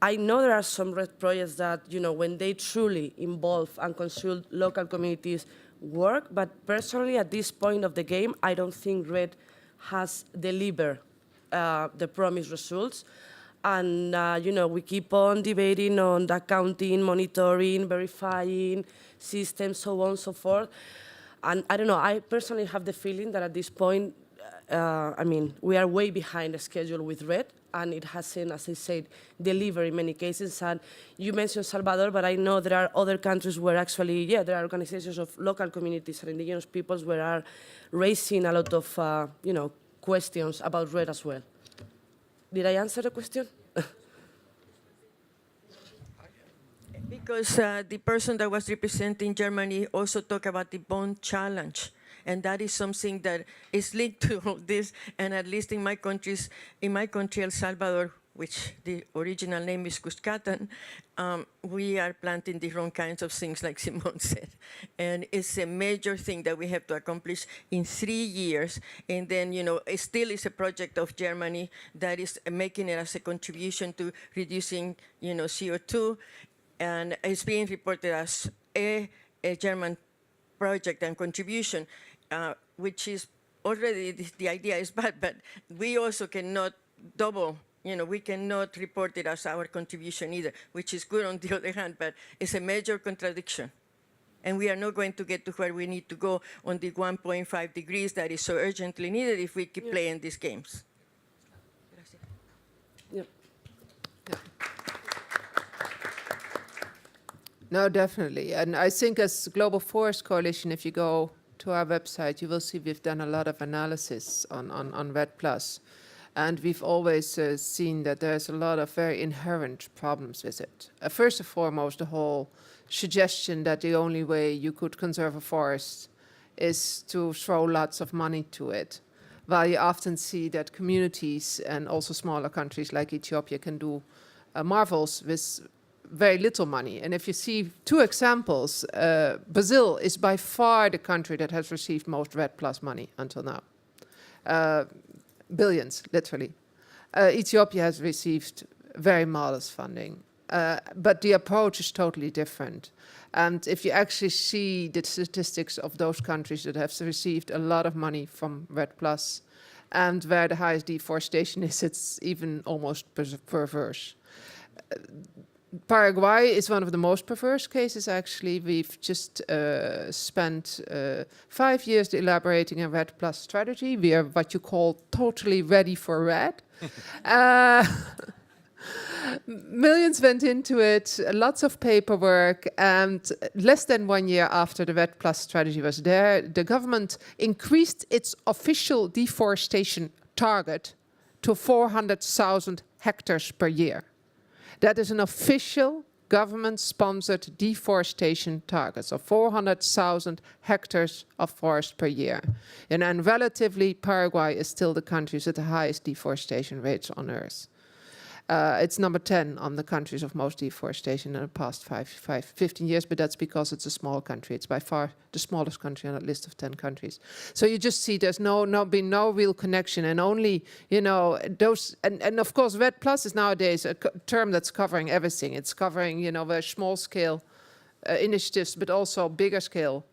I know there are some RED projects that, when they truly involve and consult local communities, work, but personally, at this point of the game, I don't think RED has delivered the promised results. And, we keep on debating on the accounting, monitoring, verifying systems, so on and so forth. And I don't know, I personally have the feeling that at this point, we are way behind the schedule with RED, and it hasn't, as I said, delivered in many cases. And you mentioned Salvador, but I know there are other countries where actually, there are organizations of local communities and indigenous peoples where are raising a lot of, questions about RED as well. Did I answer the question? Because the person that was representing Germany also talked about the bond challenge. And that is something that is linked to all this. And at least in my country, El Salvador, which the original name is Cuscatan, we are planting the wrong kinds of things, like Simone said. And it's a major thing that we have to accomplish in 3 years. And then, it still is a project of Germany that is making it as a contribution to reducing, CO2. And it's being reported as a German project and contribution, which is already, the idea is bad, but we also cannot double, we cannot report it as our contribution either, which is good on the other hand, but it's a major contradiction. And we are not going to get to where we need to go on the 1.5 degrees that is so urgently needed if we keep playing these games. Yep. No, definitely. And I think as Global Forest Coalition, if you go to our website, you will see we've done a lot of analysis on RED+. And we've always seen that there's a lot of very inherent problems with it. First and foremost, the whole suggestion that the only way you could conserve a forest is to throw lots of money to it. While you often see that communities and also smaller countries like Ethiopia can do marvels with very little money. And if you see two examples, Brazil is by far the country that has received most RED+ money until now. Billions, literally. Ethiopia has received very modest funding. But the approach is totally different. And if you actually see the statistics of those countries that have received a lot of money from RED+, and where the highest deforestation is, it's even almost perverse. Paraguay is one of the most perverse cases, actually. We've just spent 5 years elaborating a RED+ strategy. We are what you call totally ready for RED. Millions went into it, lots of paperwork, and less than 1 year after the RED+ strategy was there, the government increased its official deforestation target to 400,000 hectares per year. That is an official government-sponsored deforestation target, so 400,000 hectares of forest per year. And relatively, Paraguay is still the country with the highest deforestation rates on Earth. It's number 10 on the countries of most deforestation in the past 15 years, but that's because it's a small country. It's by far the smallest country on that list of 10 countries. So you just see there's been no real connection, and only, those, and of course, RED+ is nowadays a term that's covering everything. It's covering, very small scale initiatives, but also bigger scale,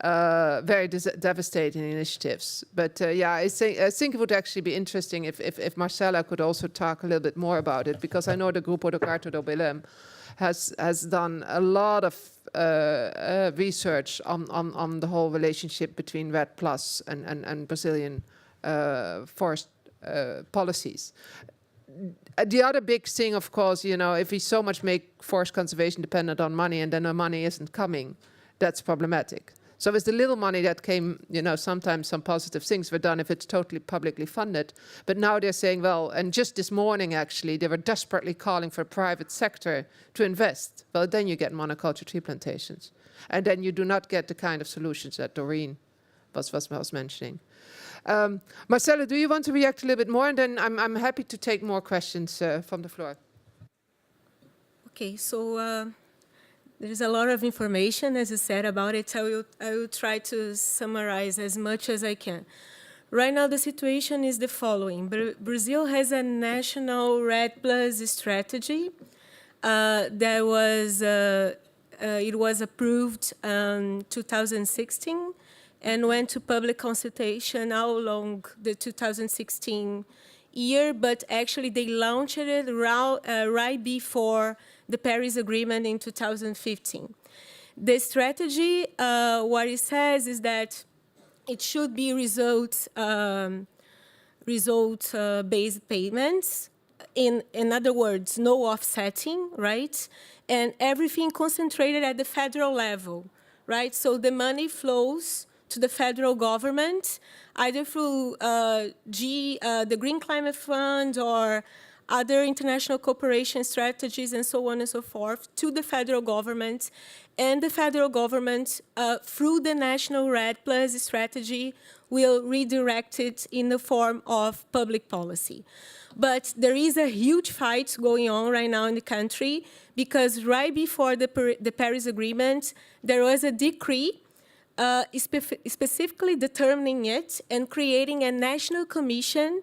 very devastating initiatives. But I think it would actually be interesting if Marcela could also talk a little bit more about it, because I know the Grupo de Carta do Belem has done a lot of research on the whole relationship between RED+ and Brazilian forest policies. The other big thing, of course, if we so much make forest conservation dependent on money and then the money isn't coming, that's problematic. So with the little money that came, sometimes some positive things were done if it's totally publicly funded. But now they're saying, well, and just this morning, actually, they were desperately calling for private sector to invest. Well, then you get monoculture tree plantations. And then you do not get the kind of solutions that Doreen was mentioning. Marcela, do you want to react a little bit more? And then I'm happy to take more questions from the floor. Okay, so there's a lot of information, as you said, about it. I will try to summarize as much as I can. Right now, the situation is the following. Brazil has a national REDD+ strategy that was it was approved in 2016 and went to public consultation all along the 2016 year, but actually they launched it right before the Paris Agreement in 2015. The strategy, what it says is that it should be result-based payments. In other words, no offsetting, right? And everything concentrated at the federal level, right? So the money flows to the federal government, either through the Green Climate Fund or other international cooperation strategies and so on and so forth, to the federal government. And the federal government, through the national REDD+ strategy, will redirect it in the form of public policy. But there is a huge fight going on right now in the country because right before the Paris Agreement, there was a decree specifically determining it and creating a national commission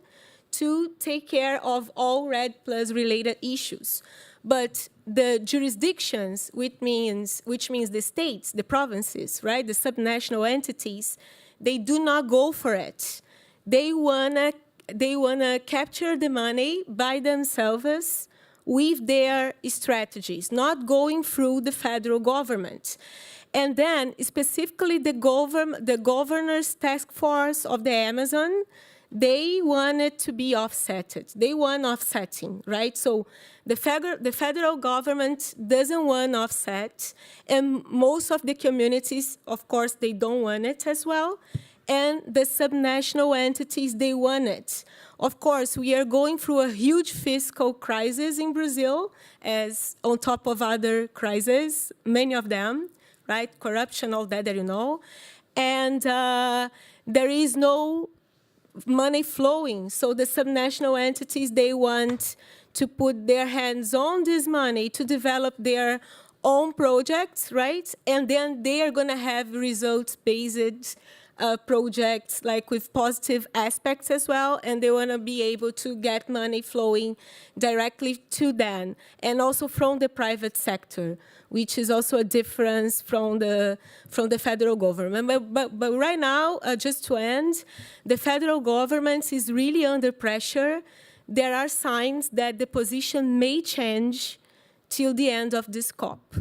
to take care of all REDD+ related issues. But the jurisdictions, which means the states, the provinces, right, the subnational entities, they do not go for it. They wanna capture the money by themselves with their strategies, not going through the federal government. And then specifically the governor's task force of the Amazon, they want it to be offsetted. They want offsetting, right? So the federal government doesn't want offset, and most of the communities, of course, they don't want it as well. And the subnational entities, they want it. Of course, we are going through a huge fiscal crisis in Brazil, as on top of other crises, many of them, right? Corruption, all that you know. And there is no money flowing. So the subnational entities, they want to put their hands on this money to develop their own projects, right? And then they are going to have results-based projects, like with positive aspects as well, and they want to be able to get money flowing directly to them, and also from the private sector, which is also a difference from the federal government. But right now, just to end, the federal government is really under pressure. There are signs that the position may change till the end of this COP,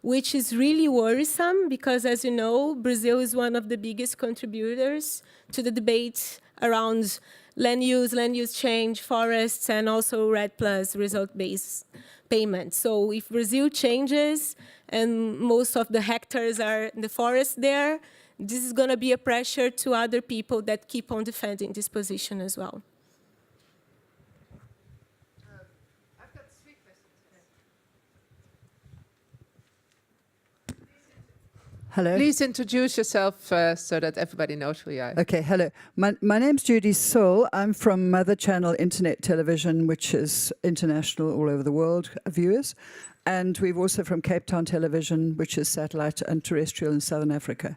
which is really worrisome because, as you know, Brazil is one of the biggest contributors to the debate around land use change, forests, and also REDD+, result-based payments. So if Brazil changes and most of the hectares are in the forest there, this is going to be a pressure to other people that keep on defending this position as well. Hello. Please introduce yourself so that everybody knows who you are. Okay, hello. My name's Judy Soul. I'm from Mother Channel Internet Television, which is international, all over the world viewers. And we've also from Cape Town Television, which is satellite and terrestrial in Southern Africa.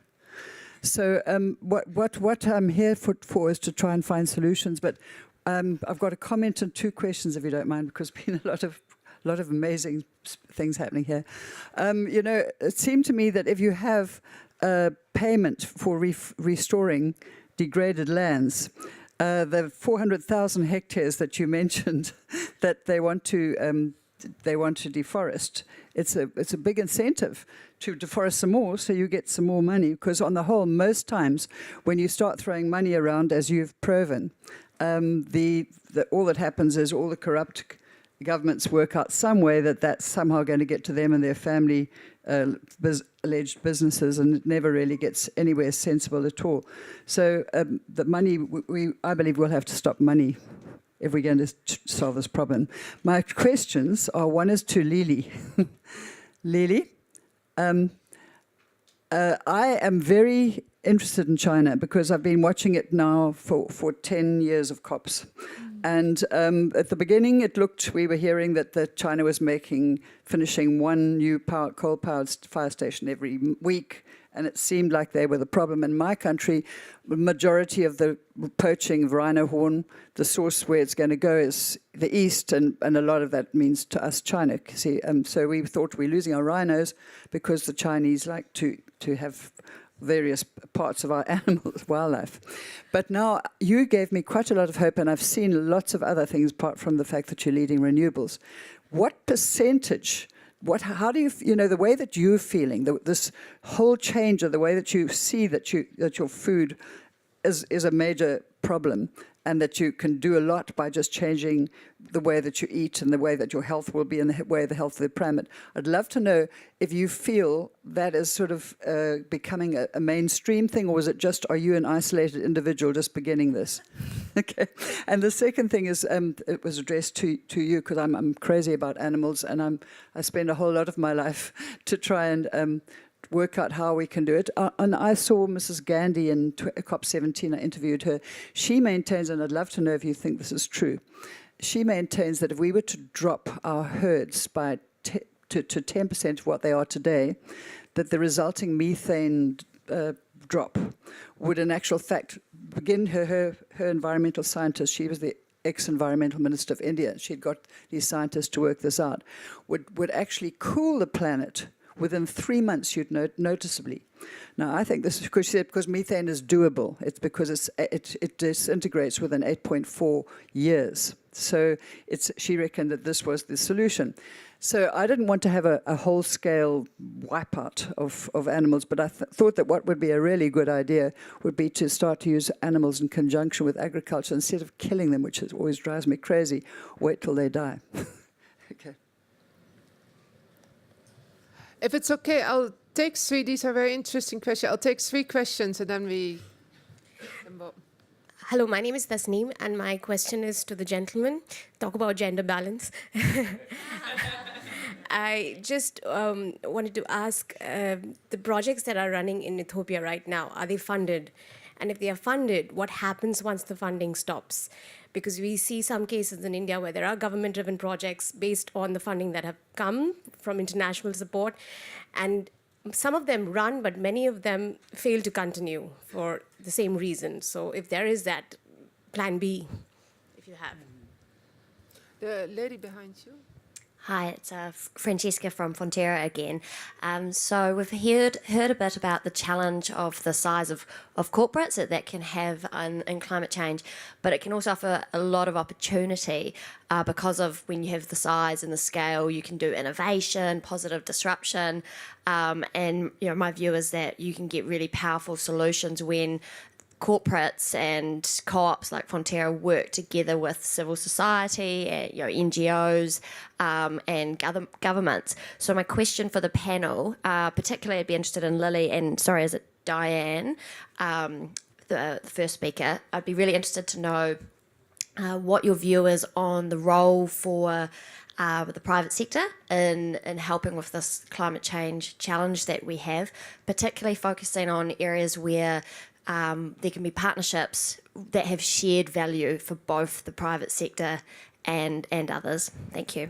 So what I'm here for is to try and find solutions. But I've got a comment and two questions, if you don't mind, because there's been a lot of amazing things happening here. You know, it seemed to me that if you have payment for restoring degraded lands, the 400,000 hectares that you mentioned that they want to deforest, it's a big incentive to deforest some more, so you get some more money. Because on the whole, most times when you start throwing money around, as you've proven, all that happens is all the corrupt governments work out some way that's somehow going to get to them and their family alleged businesses, and it never really gets anywhere sensible at all. So the money, I believe we'll have to stop money if we're going to solve this problem. My questions are, one is to Lili. Lili, I am very interested in China because I've been watching it now for 10 years of COPs. And at the beginning, we were hearing that China was finishing one new coal-powered fire station every week, and it seemed like they were the problem. In my country, the majority of the poaching of rhino horn, the source where it's going to go is the east, and a lot of that means to us China. See, so we thought we're losing our rhinos because the Chinese like to have various parts of our animals, wildlife. But now you gave me quite a lot of hope, and I've seen lots of other things apart from the fact that you're leading renewables. What percentage, how do you, the way that you're feeling, this whole change of the way that you see that your food is a major problem, and that you can do a lot by just changing the way that you eat and the way that your health will be and the way the health of the planet. I'd love to know if you feel that is sort of becoming a mainstream thing, or is it just, are you an isolated individual just beginning this? Okay. And the second thing is, it was addressed to you, because I'm crazy about animals, and I spend a whole lot of my life to try and work out how we can do it. And I saw Mrs. Gandhi in COP17. I interviewed her. She maintains, and I'd love to know if you think this is true, she maintains that if we were to drop our herds by to 10% of what they are today, that the resulting methane drop would in actual fact begin her environmental scientist, she was the ex-environmental minister of India, she'd got these scientists to work this out, would actually cool the planet within 3 months, you'd noticeably. Now, I think this is because methane is doable. It's because it disintegrates within 8.4 years. So she reckoned that this was the solution. So I didn't want to have a whole-scale wipeout of animals, but I thought that what would be a really good idea would be to start to use animals in conjunction with agriculture instead of killing them, which always drives me crazy. Wait till they die. Okay. If it's okay, I'll take three. These are very interesting questions. I'll take 3 questions and then we can vote. Hello, my name is Tasneem, and my question is to the gentleman. Talk about gender balance. I just wanted to ask, the projects that are running in Ethiopia right now, are they funded? And if they are funded, what happens once the funding stops? Because we see some cases in India where there are government-driven projects based on the funding that have come from international support, and some of them run, but many of them fail to continue for the same reason. So if there is that plan B, if you have. The lady behind you. Hi, it's Francesca from Frontera again. So we've heard a bit about the challenge of the size of corporates that can have in climate change, but it can also offer a lot of opportunity because of when you have the size and the scale, you can do innovation, positive disruption, and my view is that you can get really powerful solutions when corporates and co-ops like Frontera work together with civil society, NGOs, and governments. So my question for the panel, particularly I'd be interested in Lily and, sorry, is it Diane, the first speaker? I'd be really interested to know what your view is on the role for the private sector in helping with this climate change challenge that we have, particularly focusing on areas where there can be partnerships that have shared value for both the private sector and others. Thank you.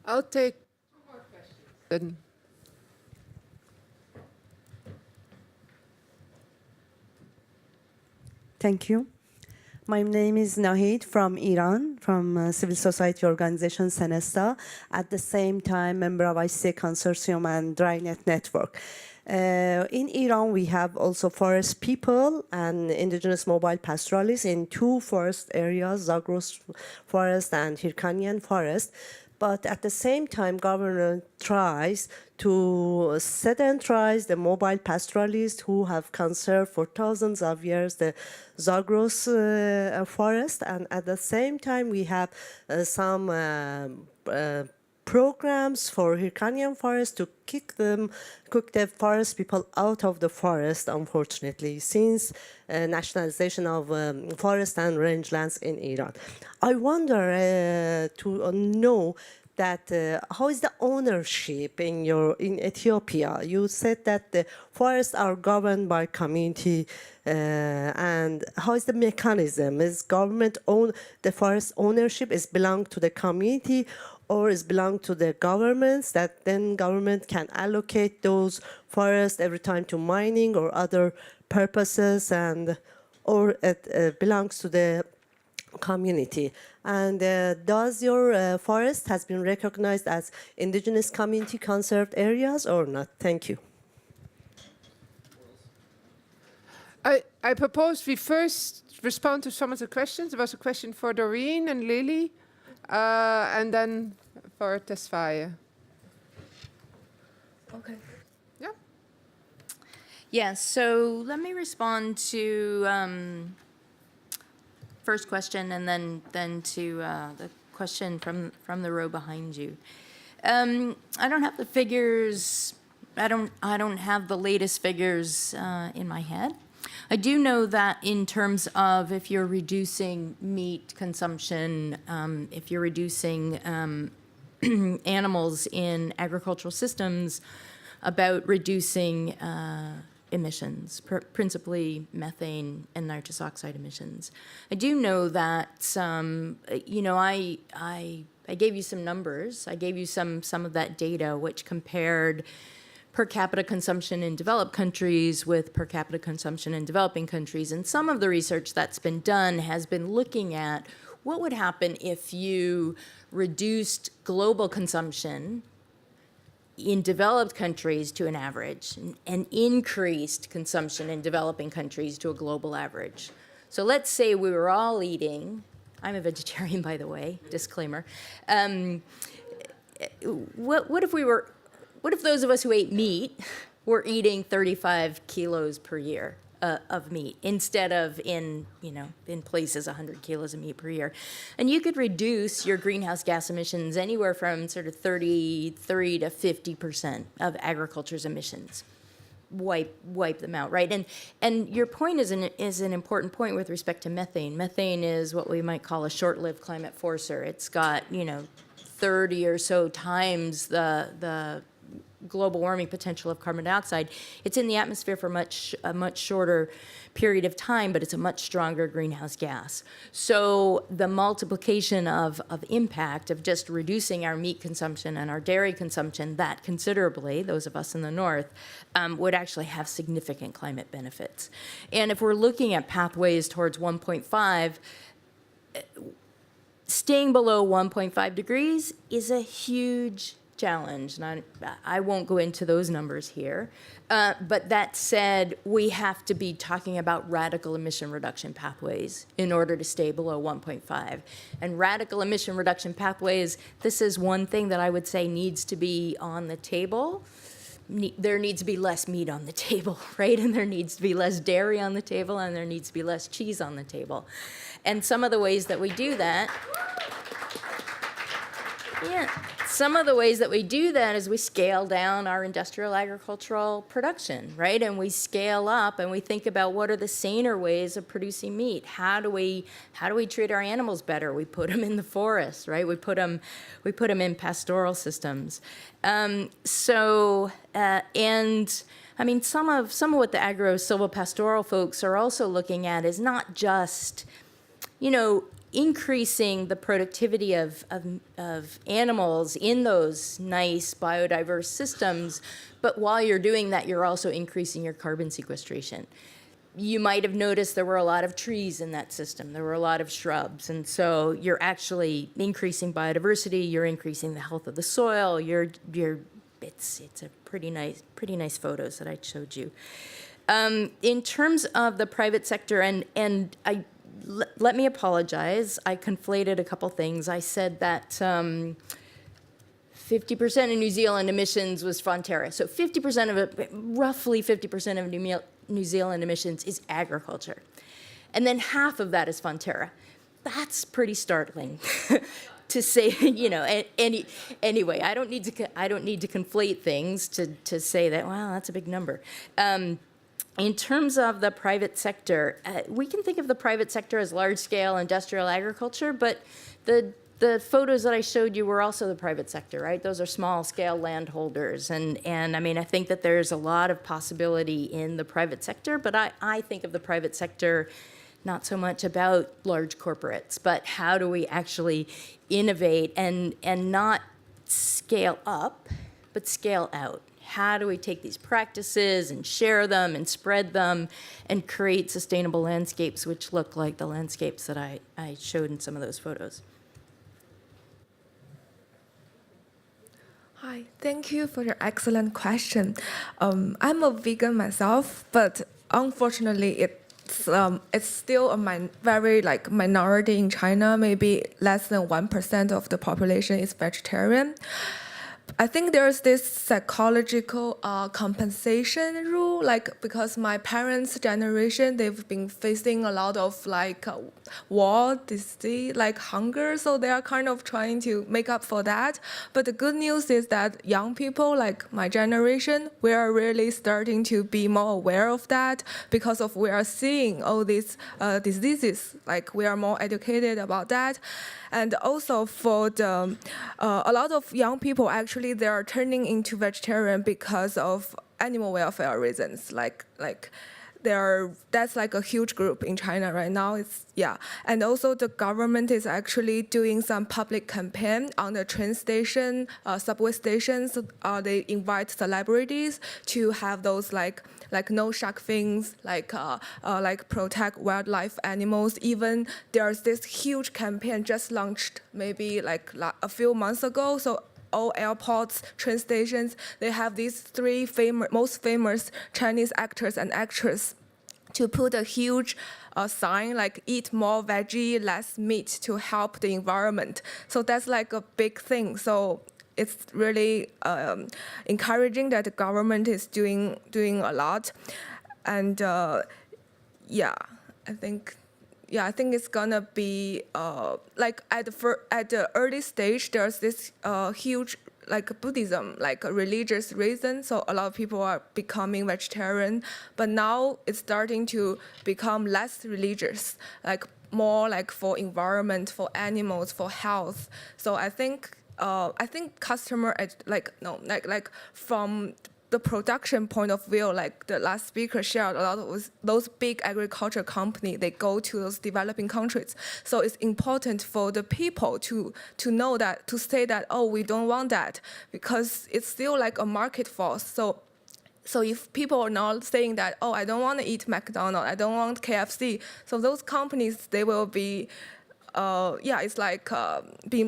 I'll take 2 more questions. Thank you. My name is Nahid from Iran, from civil society organization Senesta, at the same time member of ICA Consortium and DryNet Network. In Iran, we have also forest people and indigenous mobile pastoralists in 2 forest areas, Zagros Forest and Hirkanian Forest. But at the same time, government tries to sedentarize the mobile pastoralists who have conserved for thousands of years the Zagros forest. And at the same time, we have some programs for Hirkanian forest to kick the forest people out of the forest, unfortunately, since nationalization of forest and rangelands in Iran. I wonder to know, that how is the ownership in Ethiopia? You said that the forests are governed by community, and how is the mechanism? Is government own the forest ownership? Is belong to the community, or is belong to the governments that then government can allocate those forests every time to mining or other purposes, and or it belongs to the community? And does your forest has been recognized as indigenous community conserved areas or not? Thank you. I propose we first respond to some of the questions. There was a question for Doreen and Lily, and then for Tesfaye. Okay. Yeah. Yeah, so let me respond to first question and then to the question from the row behind you. I don't have the figures. I don't have the latest figures in my head. I do know that in terms of if you're reducing meat consumption, if you're reducing animals in agricultural systems, about reducing emissions, principally methane and nitrous oxide emissions. I do know that, you know, I gave you some numbers. I gave you some of that data, which compared per capita consumption in developed countries with per capita consumption in developing countries. And some of the research that's been done has been looking at what would happen if you reduced global consumption in developed countries to an average and increased consumption in developing countries to a global average. So let's say we were all eating, I'm a vegetarian, by the way, disclaimer. What if those of us who ate meat were eating 35 kilos per year of meat instead of in places 100 kilos of meat per year? And you could reduce your greenhouse gas emissions anywhere from sort of 33 to 50% of agriculture's emissions. Wipe them out, right? And your point is an important point with respect to methane. Methane is what we might call a short-lived climate forcer. It's got 30 or so times the global warming potential of carbon dioxide. It's in the atmosphere for a much shorter period of time, but it's a much stronger greenhouse gas. So the multiplication of impact of just reducing our meat consumption and our dairy consumption that considerably, those of us in the north, would actually have significant climate benefits. And if we're looking at pathways towards 1.5, staying below 1.5 degrees is a huge challenge, and I won't go into those numbers here. But that said, we have to be talking about radical emission reduction pathways in order to stay below 1.5. And radical emission reduction pathways, this is one thing that I would say needs to be on the table. There needs to be less meat on the table, right? And there needs to be less dairy on the table, and there needs to be less cheese on the table. And some of the ways that we do that, some of the ways that we do that is we scale down our industrial agricultural production, right? And we scale up and we think about what are the saner ways of producing meat. How do we treat our animals better? We put them in the forest, right? We put them in pastoral systems. And I mean, some of what the agro-silvopastoral folks are also looking at is not just, increasing the productivity of animals in those nice biodiverse systems, but while you're doing that, you're also increasing your carbon sequestration. You might have noticed there were a lot of trees in that system. There were a lot of shrubs, and so you're actually increasing biodiversity. You're increasing the health of the soil. It's a pretty nice photos that I showed you. In terms of the private sector, and let me apologize. I conflated a couple things. I said that 50% of New Zealand emissions was Fonterra. So 50% of it, roughly 50% of New Zealand emissions is agriculture. And then half of that is Fonterra. That's pretty startling to say, anyway, I don't need to conflate things to say that, wow, that's a big number. In terms of the private sector, we can think of the private sector as large-scale industrial agriculture, but the the photos that I showed you were also the private sector, right? Those are small-scale landholders, and I mean, I think that there's a lot of possibility in the private sector, but I think of the private sector not so much about large corporates, but how do we actually innovate and not scale up, but scale out? How do we take these practices and share them and spread them and create sustainable landscapes which look like the landscapes that I showed in some of those photos? Hi, thank you for your excellent question. I'm a vegan myself, but unfortunately, it's still a very minority in China. Maybe less than 1% of the population is vegetarian. I think there's this psychological compensation rule, because my parents' generation, they've been facing a lot of war, disease, hunger, so they are kind of trying to make up for that. But the good news is that young people, like my generation, we are really starting to be more aware of that because of we are seeing all these diseases, we are more educated about that. And also for a lot of young people, actually, they are turning into vegetarian because of animal welfare reasons. That's a huge group in China right now. And also the government is actually doing some public campaign on the train station, subway stations. They invite celebrities to have those no shark fins, protect wildlife animals. Even there's this huge campaign just launched maybe a few months ago. So all airports, train stations, they have these three most famous Chinese actors and actresses to put a huge sign eat more veggie, less meat to help the environment. So that's a big thing. So it's really encouraging that the government is doing a lot. And I think it's gonna be at the early stage, there's this huge Buddhism, a religious reason. So a lot of people are becoming vegetarian, but now it's starting to become less religious, more for environment, for animals, for health. So I think customer from the production point of view, the last speaker shared, a lot of those big agriculture companies, they go to those developing countries. So it's important for the people to know that, to say that, oh, we don't want that, because it's still a market force. So if people are not saying that, oh, I don't want to eat McDonald's, I don't want KFC, so those companies, they will be, it's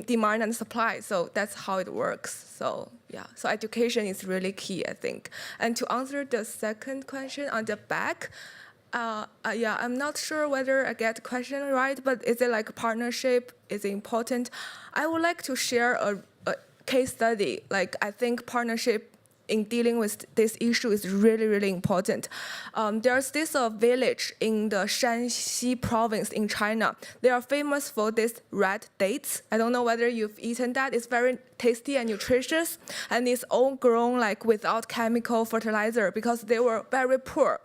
demand and supply. So that's how it works. So education is really key, I think. And to answer the second question on the back, I'm not sure whether I get the question right, but is it partnership is important? I would like to share a case study. I think partnership in dealing with this issue is really, really important. There's this village in the Shanxi province in China. They are famous for this red dates. I don't know whether you've eaten that. It's very tasty and nutritious, and it's all grown without chemical fertilizer because they were very poor.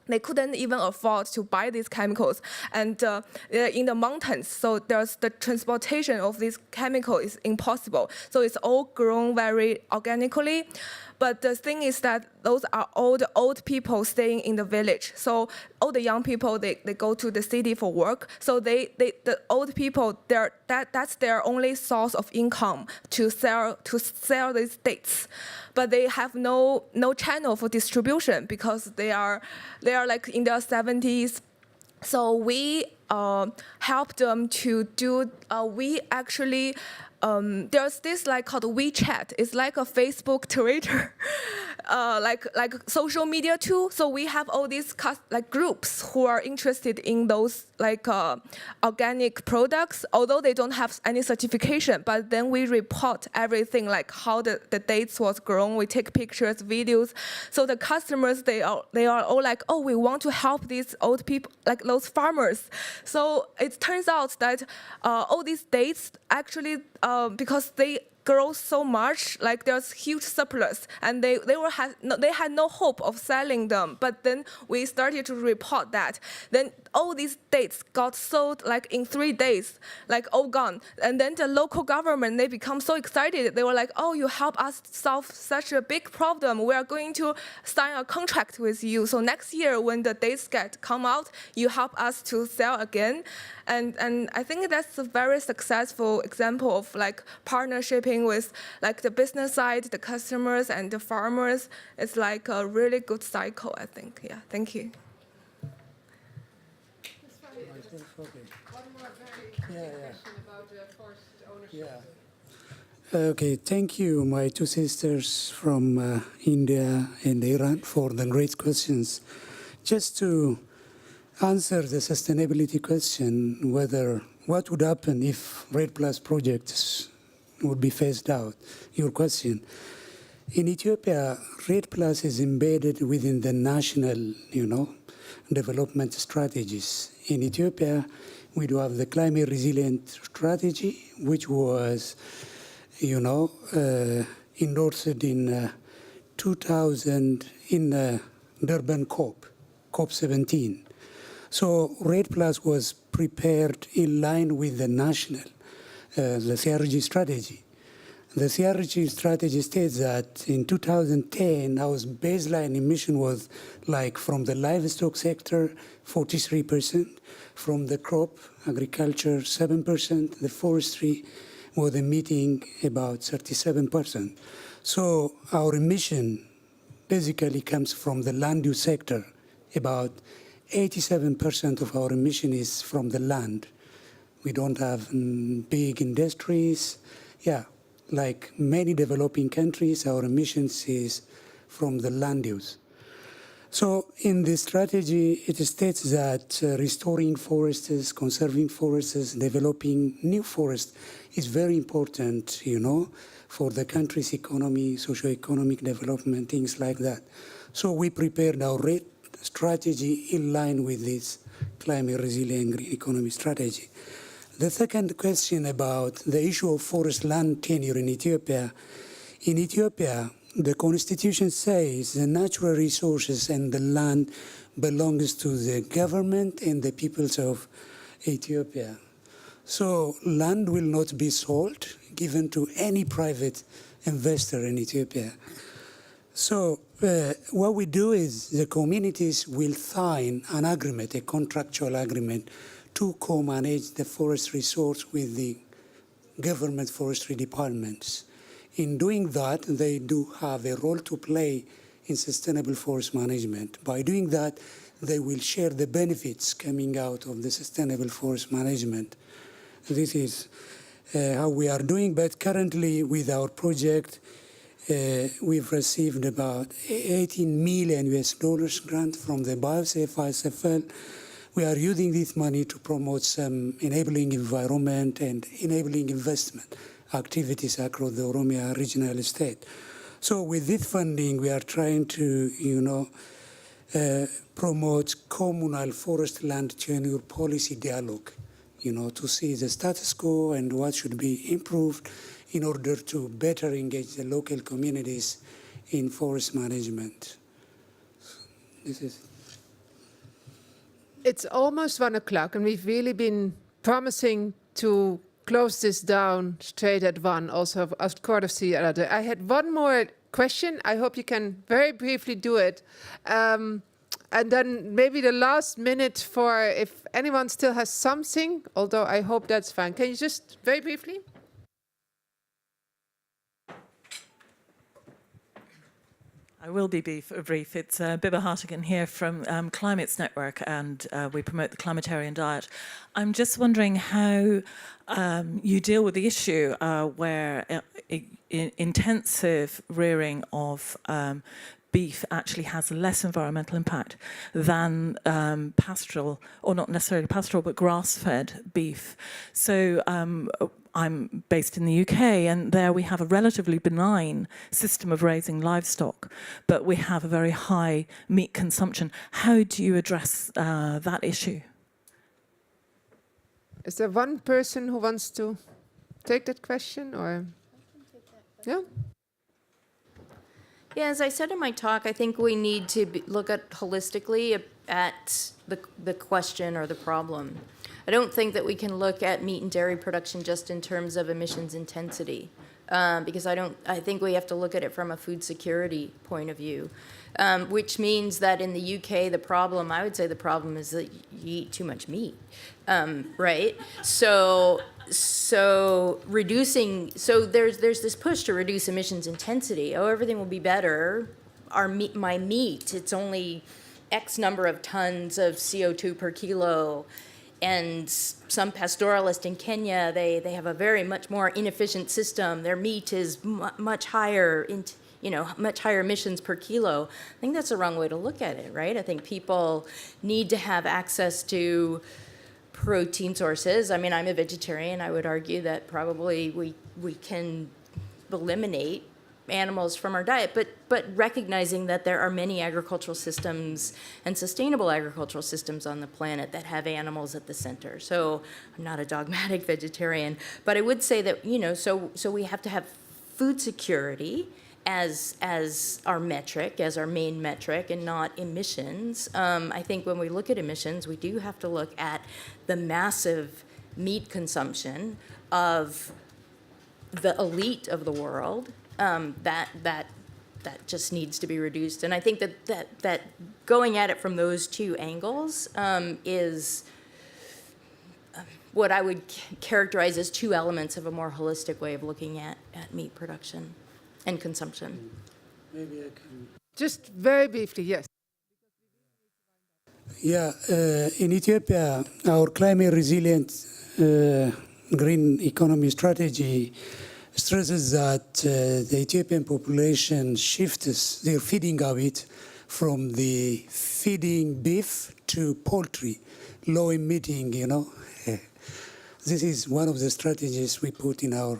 They couldn't even afford to buy these chemicals. And in the mountains, so there's the transportation of this chemical is impossible. So it's all grown very organically. But the thing is that those are all the old people staying in the village. So all the young people, they go to the city for work. So the old people, that's their only source of income to sell these dates. But they have no channel for distribution because they are in their 70s. So we help them to do. We actually. There's this called WeChat. It's like a Facebook, Twitter, like social media too. So we have all these groups who are interested in those organic products, although they don't have any certification. But then we report everything, how the dates was grown. We take pictures, videos. So the customers, they are all oh, we want to help these old people, those farmers. So it turns out that all these dates actually. Because they grow so much, there's huge surplus, and they had no hope of selling them. But then we started to report that. Then all these dates got sold like in 3 days, like all gone. And then the local government, they become so excited. They were like, oh, you help us solve such a big problem. We are going to sign a contract with you. So next year when the dates come out, you help us to sell again. And I think that's a very successful example of like partnershiping with like the business side, the customers and the farmers. It's like a really good cycle, I think. Yeah, thank you. Okay, thank you, my two sisters from India and Iran, for the great questions. Just to answer the sustainability question, what would happen if REDD+ projects would be phased out, your question. In Ethiopia, REDD+ is embedded within the national, development strategies. In Ethiopia, we do have the climate resilient strategy, which was, endorsed in 2000 in Durban COP17. So REDD+ was prepared in line with the national, the CRG strategy. The CRG strategy states that in 2010, our baseline emission was like from the livestock sector, 43%, from the crop, agriculture, 7%, the forestry was emitting about 37%. So our emission basically comes from the land use sector. About 87% of our emission is from the land. We don't have big industries. Yeah, like many developing countries, our emissions is from the land use. So in this strategy, it states that restoring forests, conserving forests, developing new forests is very important, for the country's economy, socio-economic development, things like that. So we prepared our REDD strategy in line with this climate resilient green economy strategy. The second question about the issue of forest land tenure in Ethiopia. In Ethiopia, the constitution says the natural resources and the land belongs to the government and the peoples of Ethiopia. So land will not be sold, given to any private investor in Ethiopia. So what we do is the communities will sign an agreement, a contractual agreement, to co-manage the forest resource with the government forestry departments. In doing that, they do have a role to play in sustainable forest management. By doing that, they will share the benefits coming out of the sustainable forest management. This is how we are doing, but currently with our project, we've received about $18 million grant from the Biosequestration. We are using this money to promote some enabling environment and enabling investment activities across the Oromia regional state. So with this funding, we are trying to, promote communal forest land tenure policy dialogue, to see the status quo and what should be improved in order to better engage the local communities in forest management. This is. It's almost 1 o'clock, and we've really been promising to close this down straight at 1, also as courtesy. I had one more question. I hope you can very briefly do it. And then maybe the last minute for if anyone still has something, although I hope that's fine. Can you just very briefly? I will be brief. It's Bibba Hartigan here from Climates Network, and we promote the climatarian diet. I'm just wondering how you deal with the issue where intensive rearing of beef actually has less environmental impact than pastoral, or not necessarily pastoral, but grass-fed beef. So I'm based in the UK, and there we have a relatively benign system of raising livestock, but we have a very high meat consumption. How do you address that issue? Is there one person who wants to take that question, or? Yeah. Yeah, as I said in my talk, I think we need to look at holistically at the question or the problem. I don't think that we can look at meat and dairy production just in terms of emissions intensity, because I think we have to look at it from a food security point of view, which means that in the UK, I would say the problem is that you eat too much meat, right? So there's this push to reduce emissions intensity. Oh, everything will be better. My meat, it's only X number of tons of CO2 per kilo. And some pastoralists in Kenya, they have a very much more inefficient system. Their meat is much higher, much higher emissions per kilo. I think that's the wrong way to look at it, right? I think people need to have access to protein sources. I mean, I'm a vegetarian. I would argue that probably we can eliminate animals from our diet, but recognizing that there are many agricultural systems and sustainable agricultural systems on the planet that have animals at the center. So I'm not a dogmatic vegetarian, but I would say that, so we have to have food security as our metric, as our main metric, and not emissions. I think when we look at emissions, we do have to look at the massive meat consumption of the elite of the world. That just needs to be reduced, and I think that going at it from those two angles is what I would characterize as two elements of a more holistic way of looking at meat production and consumption. Maybe I can. Just very briefly, yes. Yeah, in Ethiopia, our climate resilient green economy strategy stresses that the Ethiopian population shifts their feeding habit from the feeding beef to poultry, low emitting, This is one of the strategies we put in our...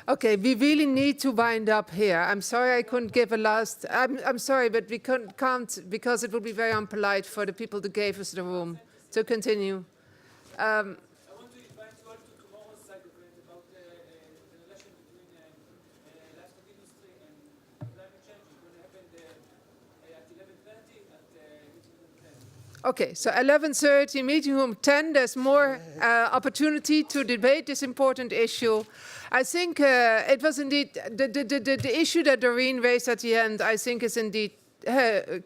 Okay, we really need to wind up here. I'm sorry I couldn't give a last... I'm sorry, but we can't because it would be very unpolite for the people that gave us the room to continue. Okay, so 11:30, meeting room 10. There's more opportunity to debate this important issue. I think it was indeed the issue that Doreen raised at the end. I think is indeed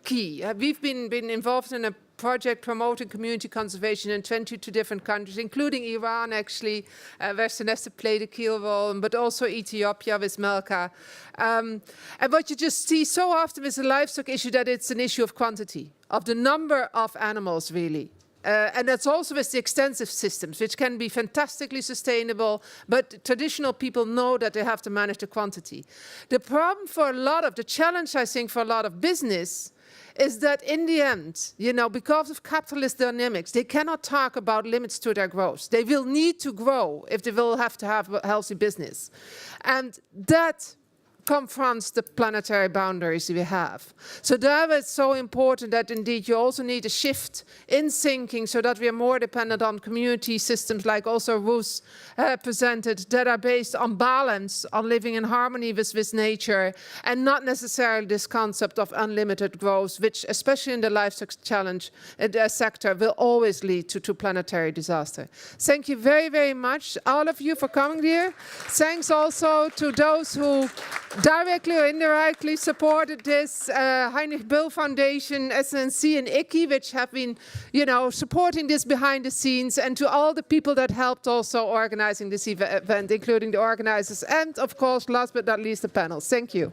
key. We've been involved in a project promoting community conservation in 22 different countries, including Iran, actually, where Zenaida played a key role, but also Ethiopia with Melka. And what you just see so often with the livestock issue, that it's an issue of quantity, of the number of animals, really. And that's also with the extensive systems, which can be fantastically sustainable, but traditional people know that they have to manage the quantity. The problem for the challenge, I think, for a lot of business is that in the end, because of capitalist dynamics, they cannot talk about limits to their growth. They will need to grow if they will have to have a healthy business. And that confronts the planetary boundaries we have. So that is so important that indeed you also need a shift in thinking so that we are more dependent on community systems like also Ruth presented, that are based on balance, on living in harmony with nature, and not necessarily this concept of unlimited growth, which especially in the livestock sector will always lead to planetary disaster. Thank you very, very much, all of you, for coming here. Thanks also to those who directly or indirectly supported this, Heinrich Böll Foundation, SNC, and ICI, which have been, supporting this behind the scenes, and to all the people that helped also organizing this event, including the organizers, and of course, last but not least, the panel. Thank you.